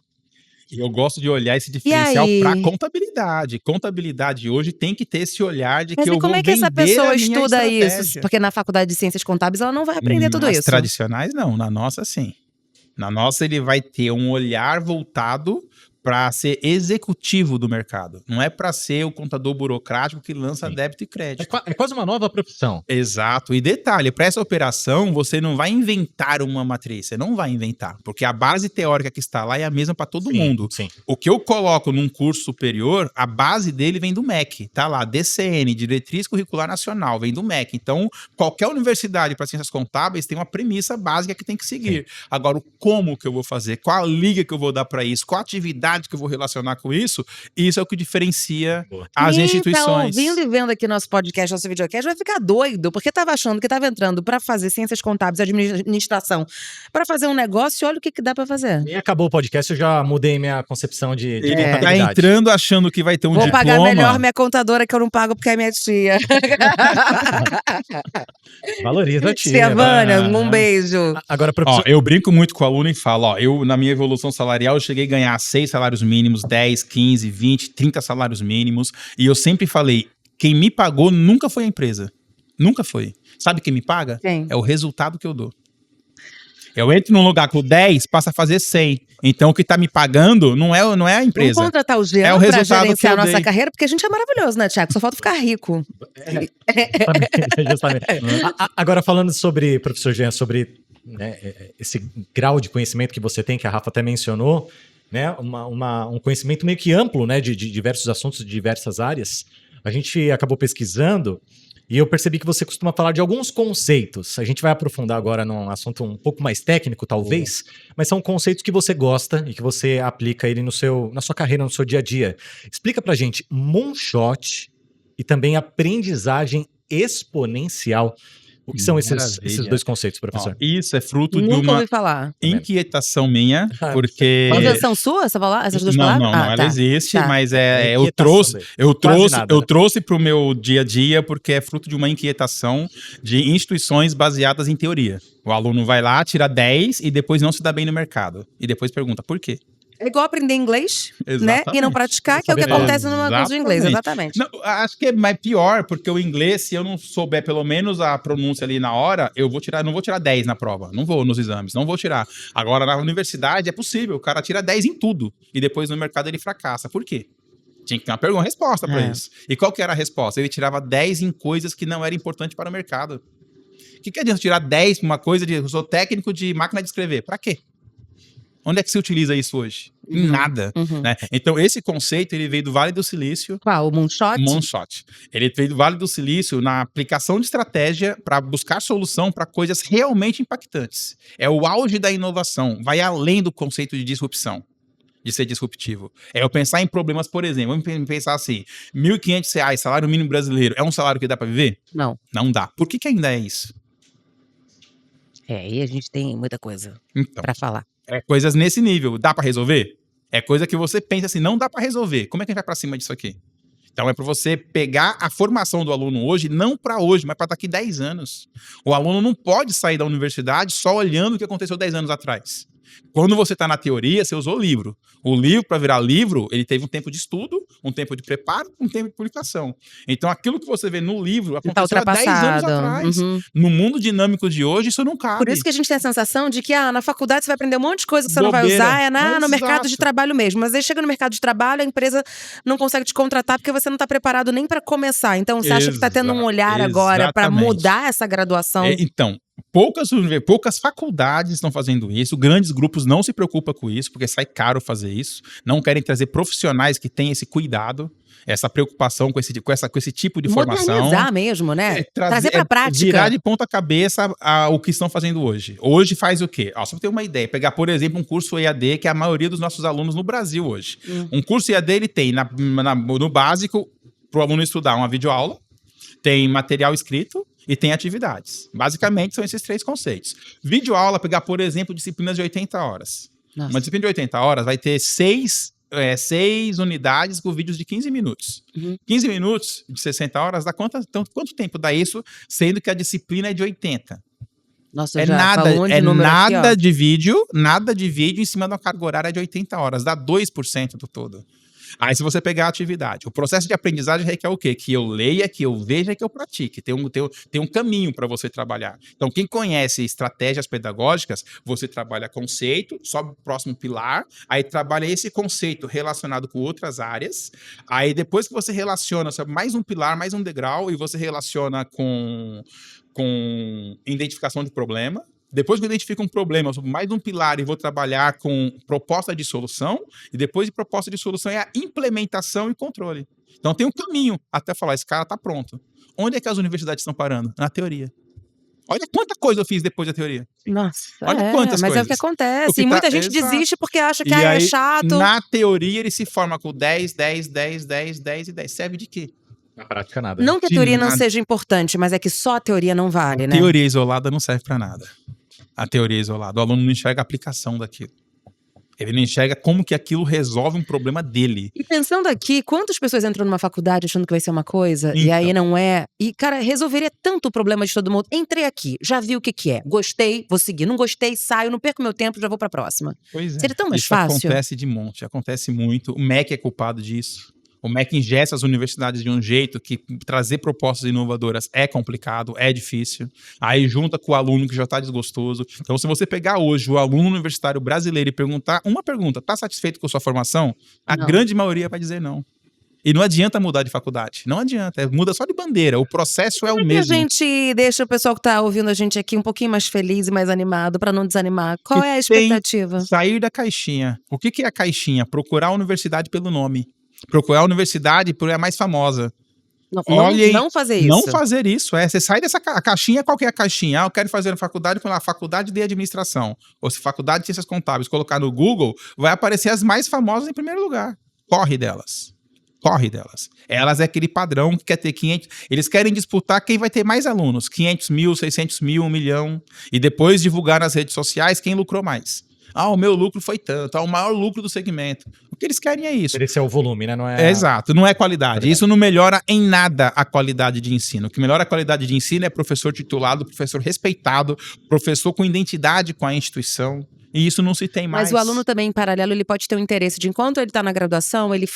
E eu gosto de olhar esse diferencial para contabilidade. Contabilidade hoje tem que ter esse olhar de que eu vou vender. Mas como é que essa pessoa estuda isso? Porque na faculdade de Ciências Contábeis ela não vai aprender tudo isso. Nas tradicionais não, na nossa sim. Na nossa ele vai ter um olhar voltado para ser executivo do mercado. Não é para ser o contador burocrático que lança débito e crédito. É quase uma nova profissão. Exato. E detalhe, para essa operação, você não vai inventar uma matriz. Você não vai inventar. Porque a base teórica que está lá é a mesma para todo mundo. Sim. O que eu coloco num curso superior, a base dele vem do MEC. Tá lá, DCN, Diretriz Curricular Nacional, vem do MEC. Então, qualquer universidade para ciências contábeis tem uma premissa básica que tem que seguir. Sim. Agora, o como que eu vou fazer, qual a liga que eu vou dar para isso, qual a atividade que eu vou relacionar com isso é o que diferencia as instituições. Tá ouvindo e vendo aqui nosso podcast, nosso videocast, vai ficar doido, porque tava achando que tava entrando para fazer ciências contábeis, administração, para fazer um negócio, e olha o que dá para fazer. E acabou o podcast, eu já mudei minha concepção de contabilidade. Tá entrando achando que vai ter um Vou diploma. Vou pagar melhor minha contadora, que eu não pago porque é minha tia. Valoriza a tia. Tia Vânia, um beijo. Agora, professor... eu brinco muito com o aluno e falo, eu na minha evolução salarial, eu cheguei a ganhar 6 salários mínimos, 10, 15, 20, 30 salários mínimos, e eu sempre falei, quem me pagou nunca foi a empresa. Nunca foi. Sabe quem me paga? Quem? É o resultado que eu dou. Eu entro num lugar com 10, passa a fazer 100. Então, o que tá me pagando não é a empresa. Vamos contratar o Jean pra gerenciar a nossa carreira, porque a gente é maravilhoso, né, Thiago? Só falta ficar rico. Justamente. Agora, falando sobre, professor Jean, sobre esse grau de conhecimento que você tem, que a Rafa até mencionou, né, um conhecimento meio que amplo, né, de diversos assuntos, de diversas áreas. A gente acabou pesquisando e eu percebi que você costuma falar de alguns conceitos. A gente vai aprofundar agora num assunto um pouco mais técnico, talvez, mas são conceitos que você gosta e que você aplica ele na sua carreira, no seu dia a dia. Explica pra gente moonshot e também aprendizagem exponencial. O que são esses dois conceitos, professor? Isso é fruto de Nunca uma ouvi falar. inquietação minha, porque... Uma invenção sua, essas duas palavras? Não, ela existe, mas eu Nada, trouxe para o meu dia a dia porque é fruto de uma inquietação de instituições baseadas em teoria. O aluno vai lá, tira 10 e depois não se dá bem no mercado. E depois pergunta, por quê? É igual aprender inglês, Exatamente. né? E não praticar, que é o que acontece no curso de inglês, exatamente. Não, acho que é mais pior, porque o inglês, se eu não souber pelo menos a pronúncia ali na hora, não vou tirar 10 na prova. Não vou nos exames, não vou tirar. Agora, na universidade, é possível. O cara tira 10 em tudo. E depois no mercado ele fracassa. Por quê? Tinha que ter uma resposta para isso. E qual que era a resposta? Ele tirava 10 em coisas que não eram importantes para o mercado. O que adianta tirar 10 para uma coisa de... Eu sou técnico de máquina de escrever. Para quê? Onde é que se utiliza isso hoje? Em nada. Né? Então, esse conceito ele veio do Vale do Silício. Qual? O Moonshot? Moonshot. Ele veio do Vale do Silício na aplicação de estratégia para buscar solução para coisas realmente impactantes. É o auge da inovação. Vai além do conceito de disrupção, de ser disruptivo. É eu pensar em problemas, por exemplo, vamos pensar assim, R$ 1.500, salário mínimo brasileiro, é um salário que dá para viver? Não. Não dá. Por que ainda é isso? E a gente tem muita coisa para falar. É coisas nesse nível. Dá pra resolver? É coisa que você pensa assim, não dá pra resolver. Como é que a gente vai pra cima disso aqui? Então é para você pegar a formação do aluno hoje, não para hoje, mas para daqui 10 anos. O aluno não pode sair da universidade só olhando o que aconteceu 10 anos atrás. Quando você está na teoria, você usou o livro. O livro, para virar livro, ele teve um tempo de estudo, um tempo de preparo, um tempo de publicação. Então, aquilo que você vê no livro aconteceu há 10 anos atrás. No mundo dinâmico de hoje, isso não cabe. Por isso que a gente tem a sensação de que na faculdade você vai aprender um monte de coisa que você não vai usar, no mercado de trabalho mesmo. Mas aí chega no mercado de trabalho, a empresa não consegue te contratar porque você não está preparado nem para começar. Então, você acha que está tendo um olhar agora para mudar essa graduação? Então, poucas faculdades estão fazendo isso, grandes grupos não se preocupam com isso, porque sai caro fazer isso, não querem trazer profissionais que tenham esse cuidado, essa preocupação com esse tipo de formação. Modernizar mesmo, né? Trazer pra prática. Virar de ponta cabeça o que estão fazendo hoje. Hoje faz o quê? Só pra ter uma ideia, pegar, por exemplo, um curso EAD, que é a maioria dos nossos alunos no Brasil hoje. Um curso EAD, ele tem no básico, pro aluno estudar uma videoaula, tem material escrito, e tem atividades. Basicamente, são esses 3 conceitos. Videoaula, pegar, por exemplo, disciplinas de 80 horas. Nossa. Uma disciplina de 80 horas vai ter 6 unidades com vídeos de 15 minutos. 15 minutos de 60 horas, dá quanto tempo dá isso, sendo que a disciplina é de 80? Nossa, nada de vídeo em cima de uma carga horária de 80 horas. Dá 2% do todo. Aí se você pegar a atividade, o processo de aprendizagem requer o quê? Que eu leia, que eu veja e que eu pratique. Tem um caminho para você trabalhar. Então quem conhece estratégias pedagógicas, você trabalha conceito, sobe o próximo pilar, aí trabalha esse conceito relacionado com outras áreas, aí depois que você relaciona, sobe mais um pilar, mais um degrau, e você relaciona com identificação de problema. Depois que eu identifico um problema, eu subo mais um pilar e vou trabalhar com proposta de solução, e depois de proposta de solução é a implementação e controle. Então tem um caminho até falar, esse cara está pronto. Onde é que as universidades estão parando? Na teoria. Olha quanta coisa eu fiz depois da teoria. Nossa, Olha quantas mas coisas. é o que acontece. E muita gente desiste porque acha que é chato. Na teoria ele se forma com 10, 10, 10, 10, 10 e 10. Serve de quê? Na prática, nada. Não que a teoria não seja importante, mas é que só a teoria não vale, né? Teoria isolada não serve para nada. A teoria isolada. O aluno não enxerga a aplicação daquilo. Ele não enxerga como que aquilo resolve um problema dele. E pensando aqui, quantas pessoas entram numa faculdade achando que vai ser uma coisa, Então. e aí não é? E, cara, resolveria tanto o problema de todo mundo. Entrei aqui, já vi o que é. Gostei, vou seguir. Não gostei, saio, não perco meu tempo, já vou pra próxima. Pois é. Seria tão mais Isso fácil. Acontece de monte, acontece muito. O MEC é culpado disso. O MEC ingessa as universidades de um jeito que trazer propostas inovadoras é complicado, é difícil. Aí junta com o aluno que já está desgostoso. Então, se você pegar hoje o aluno universitário brasileiro e perguntar uma pergunta, está satisfeito com a sua formação? A grande maioria vai dizer não. E não adianta mudar de faculdade. Não adianta. Muda só de bandeira. O processo é o mesmo. E a gente deixa o pessoal que está ouvindo a gente aqui um pouquinho mais feliz e mais animado para não desanimar. Qual é a expectativa? Sair da caixinha. O que é a caixinha? Procurar a universidade pelo nome. Procurar a universidade por a mais famosa. Não fazer isso. Não fazer isso. Você sai dessa caixinha, qual que é a caixinha? Eu quero fazer a faculdade com a faculdade de administração. Ou se faculdade de ciências contábeis, colocar no Google, vai aparecer as mais famosas em primeiro lugar. Corre delas. Elas é aquele padrão que quer ter 500... Eles querem disputar quem vai ter mais alunos. 500 mil, 600 mil, 1 milhão. E depois divulgar nas redes sociais quem lucrou mais. O meu lucro foi tanto. O maior lucro do segmento. O que eles querem é isso. Esse é o volume, né? Não é Exato, não é qualidade. Isso não melhora em nada a qualidade de ensino. O que melhora a qualidade de ensino é professor titulado, professor respeitado, professor com identidade com a instituição. E isso não se tem mais. Mas o aluno também, em paralelo, ele pode ter um interesse de, enquanto ele está na graduação, ele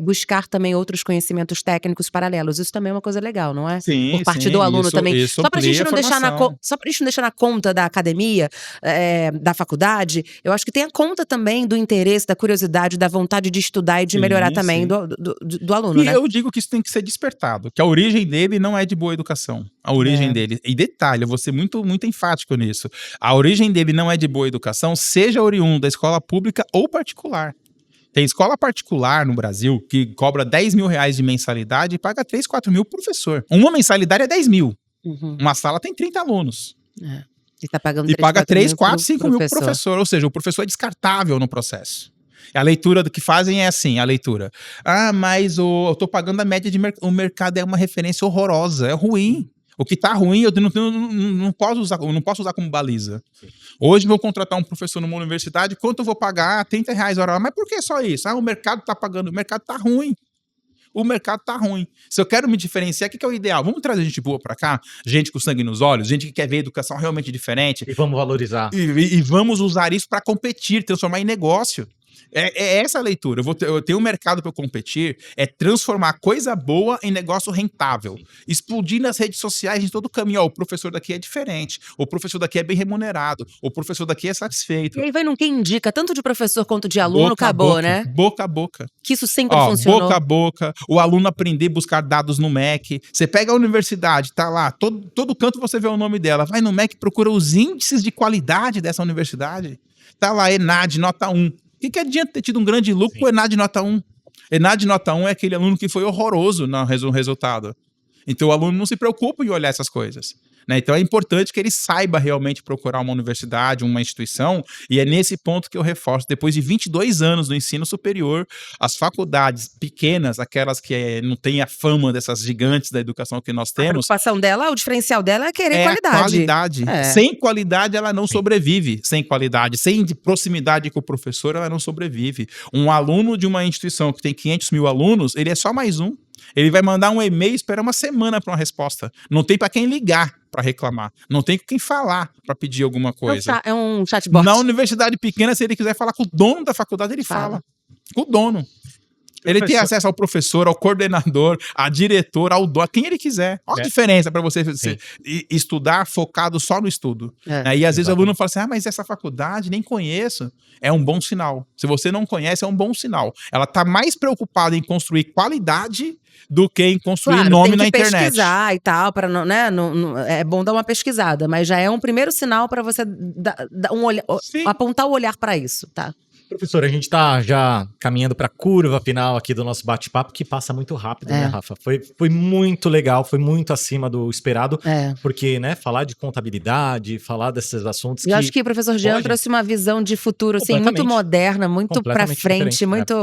buscar também outros conhecimentos técnicos paralelos. Isso também é uma coisa legal, não é? Sim, por parte do aluno também. Isso Só pra gente não deixar na conta da academia, da faculdade, eu acho que tem a conta também do interesse, da curiosidade, da vontade de estudar e de melhorar também do aluno, né? E eu digo que isso tem que ser despertado, que a origem dele não é de boa educação. A origem dele, e detalhe, eu vou ser muito, muito enfático nisso. A origem dele não é de boa educação, seja oriundo da escola pública ou particular. Tem escola particular no Brasil que cobra 10 mil reais de mensalidade e paga 3, 4 mil por professor. Uma mensalidade é 10 mil. Uma sala tem 30 alunos. E tá pagando e paga 3, 4, 5 mil pro professor. Ou seja, o professor é descartável no processo. A leitura do que fazem é assim, a leitura. Mas eu tô pagando a média de mercado. O mercado é uma referência horrorosa, é ruim. O que tá ruim, eu não posso usar como baliza. Hoje vou contratar um professor numa universidade, quanto eu vou pagar? 30 reais a hora. Mas por que só isso? O mercado tá pagando, o mercado tá ruim. O mercado tá ruim. Se eu quero me diferenciar, o que é o ideal? Vamos trazer gente boa pra cá, gente com sangue nos olhos, gente que quer ver educação realmente diferente. E vamos valorizar. E vamos usar isso para competir, transformar em negócio. É essa a leitura. Eu tenho um mercado para eu competir, é transformar coisa boa em negócio rentável. Explodir nas redes sociais em todo o caminho. O professor daqui é diferente, o professor daqui é bem remunerado, o professor daqui é satisfeito. E aí vai no que indica, tanto de professor quanto de aluno, acabou, né? Boca a boca. Que isso sempre funcionou. Boca a boca, o aluno aprender a buscar dados no MEC. Você pega a universidade, tá lá, todo canto você vê o nome dela. Vai no MEC, procura os índices de qualidade dessa universidade. Tá lá, ENAD, nota 1. O que adianta ter tido um grande lucro com o ENAD nota 1? ENAD nota 1 é aquele aluno que foi horroroso no resultado. Então o aluno não se preocupa em olhar essas coisas. Então é importante que ele saiba realmente procurar uma universidade, uma instituição, e é nesse ponto que eu reforço. Depois de 22 anos no ensino superior, as faculdades pequenas, aquelas que não têm a fama dessas gigantes da educação que nós temos... A preocupação dela, o diferencial dela é querer qualidade. Sem qualidade, ela não sobrevive. Sem qualidade, sem proximidade com o professor, ela não sobrevive. Um aluno de uma instituição que tem 500 mil alunos, ele é só mais um. Ele vai mandar um e-mail e espera uma semana para uma resposta. Não tem para quem ligar para reclamar. Não tem com quem falar para pedir alguma coisa. É um chatbot. Na universidade pequena, se ele quiser falar com o dono da faculdade, ele fala. Com o dono. Ele tem acesso ao professor, ao coordenador, à diretor, ao dono, a quem ele quiser. Olha a diferença para você estudar focado só no estudo. E às vezes o aluno fala assim, mas essa faculdade nem conheço. É um bom sinal. Se você não conhece, é um bom sinal. Ela está mais preocupada em construir qualidade do que em construir nome na internet. Tem que pesquisar e tal, para né? É bom dar uma pesquisada, mas já é um primeiro sinal para você apontar o olhar para isso, tá? Professor, a gente está já caminhando para a curva final aqui do nosso bate-papo, que passa muito rápido, né, Rafa? Foi muito legal, foi muito acima do esperado, porque, né, falar de contabilidade, falar desses assuntos Eu acho que o professor Jean trouxe uma visão de futuro, assim, muito moderna, muito para frente, muito...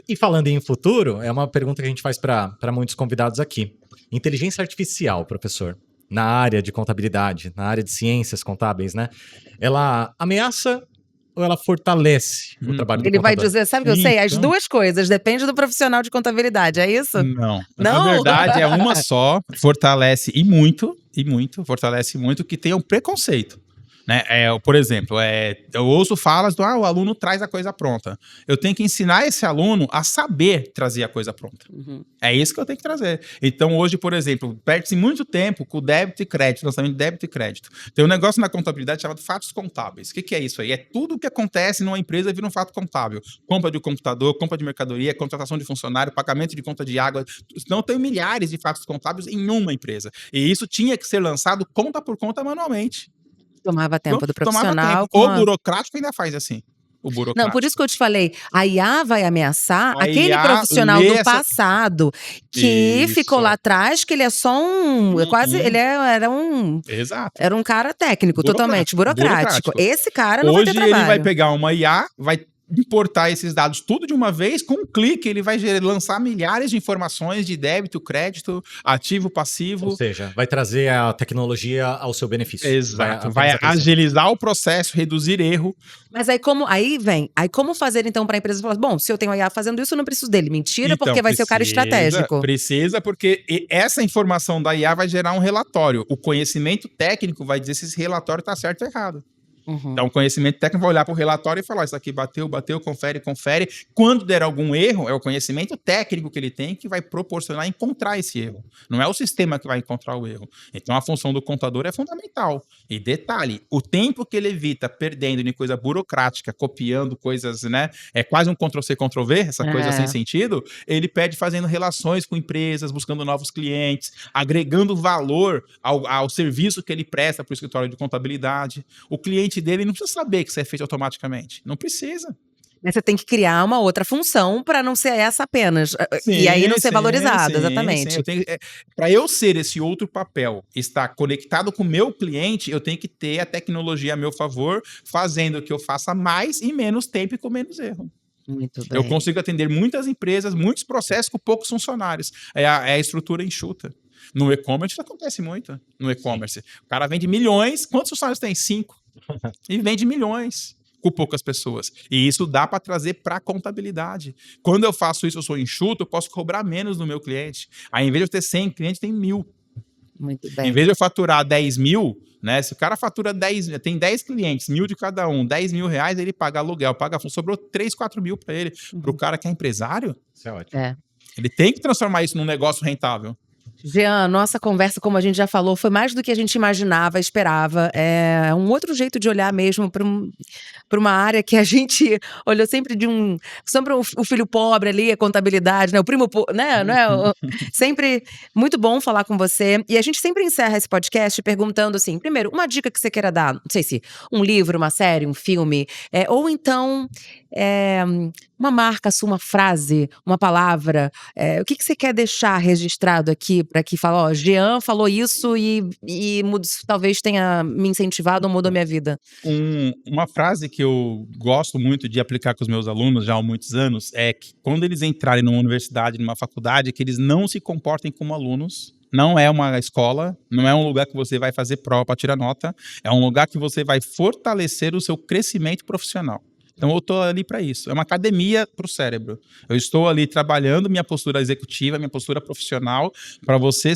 E falando em futuro, é uma pergunta que a gente faz para muitos convidados aqui. Inteligência artificial, professor, na área de contabilidade, na área de ciências contábeis, né? Ela ameaça ou ela fortalece o trabalho do Ele vai contador? dizer, sabe o que eu sei? As duas coisas, depende do profissional de contabilidade, é isso? Não. Na verdade, é uma só, fortalece e muito, fortalece muito que tem um preconceito. Né? Por exemplo, eu ouço falas do o aluno traz a coisa pronta. Eu tenho que ensinar esse aluno a saber trazer a coisa pronta. É isso que eu tenho que trazer. Então, hoje, por exemplo, perde-se muito tempo com débito e crédito, lançamento de débito e crédito. Tem um negócio na contabilidade chamado fatos contábeis. O que é isso aí? É tudo o que acontece numa empresa vira um fato contábil. Compra de computador, compra de mercadoria, contratação de funcionário, pagamento de conta de água. Então, tem milhares de fatos contábeis em uma empresa. E isso tinha que ser lançado conta por conta manualmente. Tomava tempo do profissional. O burocrático ainda faz assim. O burocrático. Não, por isso que eu te falei, a IA vai ameaçar aquele profissional do passado que ficou lá atrás, que ele é só ele era um... Exato. Era um cara técnico, totalmente burocrático. Esse cara não vai ter trabalho. Hoje ele vai pegar uma IA, vai importar esses dados tudo de uma vez, com um clique ele vai lançar milhares de informações de débito, crédito, ativo, passivo. Ou seja, vai trazer a tecnologia ao seu benefício. Exato. Vai agilizar o processo, reduzir erro. Mas aí como fazer então para a empresa falar, bom, se eu tenho a IA fazendo isso, eu não preciso dele. Mentira, então, porque vai ser o cara estratégico. Precisa, porque essa informação da IA vai gerar um relatório. O conhecimento técnico vai dizer se esse relatório está certo ou errado. Então, o conhecimento técnico vai olhar para o relatório e falar, isso aqui bateu, confere. Quando der algum erro, é o conhecimento técnico que ele tem que vai proporcionar encontrar esse erro. Não é o sistema que vai encontrar o erro. Então, a função do contador é fundamental. E detalhe, o tempo que ele evita perdendo em coisa burocrática, copiando coisas, né? É quase um Ctrl-C, Ctrl-V, essa coisa sem sentido. Ele perde fazendo relações com empresas, buscando novos clientes, agregando valor ao serviço que ele presta para o escritório de contabilidade. O cliente dele não precisa saber que isso é feito automaticamente. Não precisa. Mas você tem que criar uma outra função para não ser essa apenas. E aí não ser valorizado, exatamente. Para eu ser esse outro papel, estar conectado com o meu cliente, eu tenho que ter a tecnologia a meu favor, fazendo que eu faça mais em menos tempo e com menos erro. Muito bem. Eu consigo atender muitas empresas, muitos processos com poucos funcionários. É a estrutura enxuta. No e-commerce isso acontece muito. No e-commerce. O cara vende milhões. Quantos funcionários tem? 5. E vende milhões com poucas pessoas. E isso dá para trazer para a contabilidade. Quando eu faço isso, eu sou enxuto, eu posso cobrar menos no meu cliente. Aí, em vez de eu ter 100 clientes, tem 1.000. Muito bem. Em vez de eu faturar 10 mil, né? Se o cara fatura 10, tem 10 clientes, 1.000 de cada um, 10 mil reais, ele paga aluguel, sobrou 3, 4 mil para ele. Para o cara que é empresário, isso é ótimo. Ele tem que transformar isso num negócio rentável. Jean, nossa conversa, como a gente já falou, foi mais do que a gente imaginava, esperava. É um outro jeito de olhar mesmo para uma área que a gente olhou sempre sempre o filho pobre ali, a contabilidade, né? O primo, né? Não é? Sempre muito bom falar com você. E a gente sempre encerra esse podcast perguntando assim, primeiro, uma dica que você queira dar, não sei se um livro, uma série, um filme, ou então uma marca sua, uma frase, uma palavra, o que você quer deixar registrado aqui para que fala, ó, Jean falou isso e talvez tenha me incentivado ou mudou minha vida? Uma frase que eu gosto muito de aplicar com os meus alunos já há muitos anos é que quando eles entrarem numa universidade, numa faculdade, que eles não se comportem como alunos. Não é uma escola, não é um lugar que você vai fazer prova para tirar nota, é um lugar que você vai fortalecer o seu crescimento profissional. Então, eu estou ali para isso. É uma academia para o cérebro. Eu estou ali trabalhando minha postura executiva, minha postura profissional, para você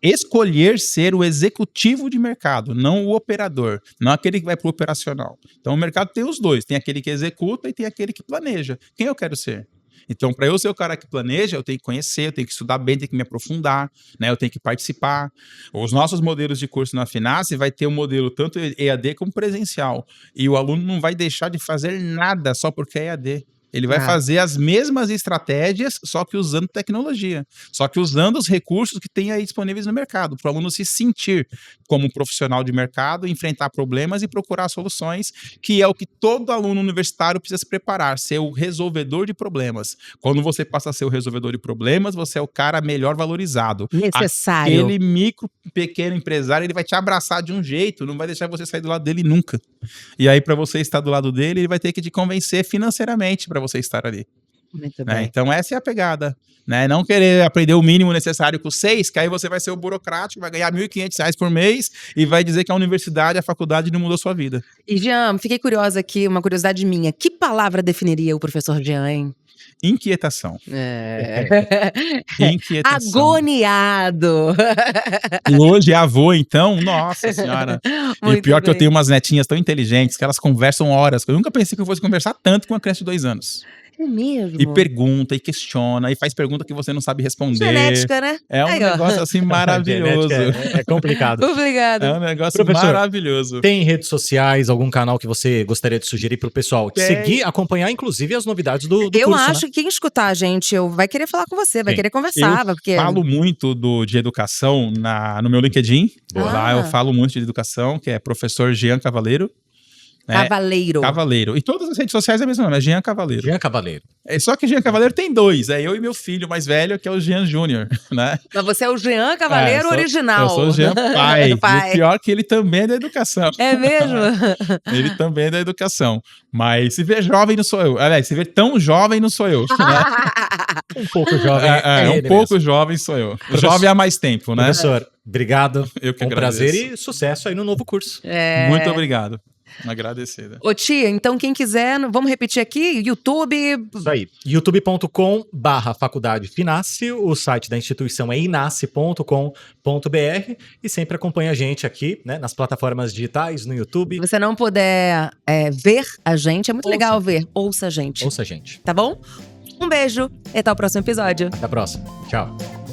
escolher ser o executivo de mercado, não o operador, não aquele que vai para o operacional. Então, o mercado tem os dois. Tem aquele que executa e tem aquele que planeja. Quem eu quero ser? Então, para eu ser o cara que planeja, eu tenho que conhecer, eu tenho que estudar bem, tenho que me aprofundar, né? Eu tenho que participar. Os nossos modelos de curso na Finassi vai ter um modelo tanto EAD como presencial. E o aluno não vai deixar de fazer nada só porque é EAD. Ele vai fazer as mesmas estratégias, só que usando tecnologia. Só que usando os recursos que tem aí disponíveis no mercado, para o aluno se sentir como um profissional de mercado, enfrentar problemas e procurar soluções, que é o que todo aluno universitário precisa se preparar, ser o resolvedor de problemas. Quando você passa a ser o resolvedor de problemas, você é o cara melhor valorizado. Necessário. Aquele pequeno empresário, ele vai te abraçar de um jeito, não vai deixar você sair do lado dele nunca. E aí, para você estar do lado dele, ele vai ter que te convencer financeiramente para você estar ali. Muito bem. Então, essa é a pegada. Né? Não querer aprender o mínimo necessário com 6, que aí você vai ser o burocrático, vai ganhar R$1.500 por mês e vai dizer que a universidade, a faculdade não mudou sua vida. E, Jean, fiquei curiosa aqui, uma curiosidade minha. Que palavra definiria o professor Jean, hein? Inquietação. Inquietação. Agoniado. E hoje é avô, então, nossa senhora. Muito e pior bem. que eu tenho umas netinhas tão inteligentes que elas conversam horas. Eu nunca pensei que eu fosse conversar tanto com uma criança de 2 anos. É mesmo? E pergunta, e questiona, e faz pergunta que você não sabe responder. Genética, né? É um Aí, ó. negócio assim maravilhoso. É complicado. Obrigada. É um negócio Professor, maravilhoso. Tem redes sociais, algum canal que você gostaria de sugerir pro pessoal? Tem. Seguir, acompanhar, inclusive, as novidades do Eu curso, acho né? que quem escutar a gente vai querer falar com você, vai Sim. querer conversar. Porque... Falo muito de educação no meu LinkedIn. Boa. Lá eu falo muito de educação, que é professor Jean Cavaleiro. Cavaleiro. Cavaleiro. E todas as redes sociais é o mesmo nome, é Jean Cavaleiro. Jean Cavaleiro. Só que Jean Cavaleiro tem 2, é eu e meu filho mais velho, que é o Jean Júnior, né? Mas você é o Jean Cavaleiro original. Eu sou o Jean pai. Pai. E o pior é que ele também é da educação. É mesmo? Ele também é da educação. Mas se ver jovem não sou eu. Aliás, se ver tão jovem não sou eu. Né? Um pouco jovem. Um ele pouco mesmo. jovem sou eu. Jovem há mais tempo, né? Professor, obrigado. Eu que Um agradeço. prazer e sucesso aí no novo curso. Muito obrigado. Agradecida. Ô tia, então quem quiser, vamos repetir aqui, YouTube. Isso aí. youtube.com/faculdade Finassi, o site da instituição é inace.com.br e sempre acompanha a gente aqui, né, nas plataformas digitais, no YouTube. Se você não puder ver a gente, é muito Ouça. legal ver. Ouça a gente. Ouça a gente. Tá bom? Um beijo e até o próximo episódio. Até a próxima. Tchau.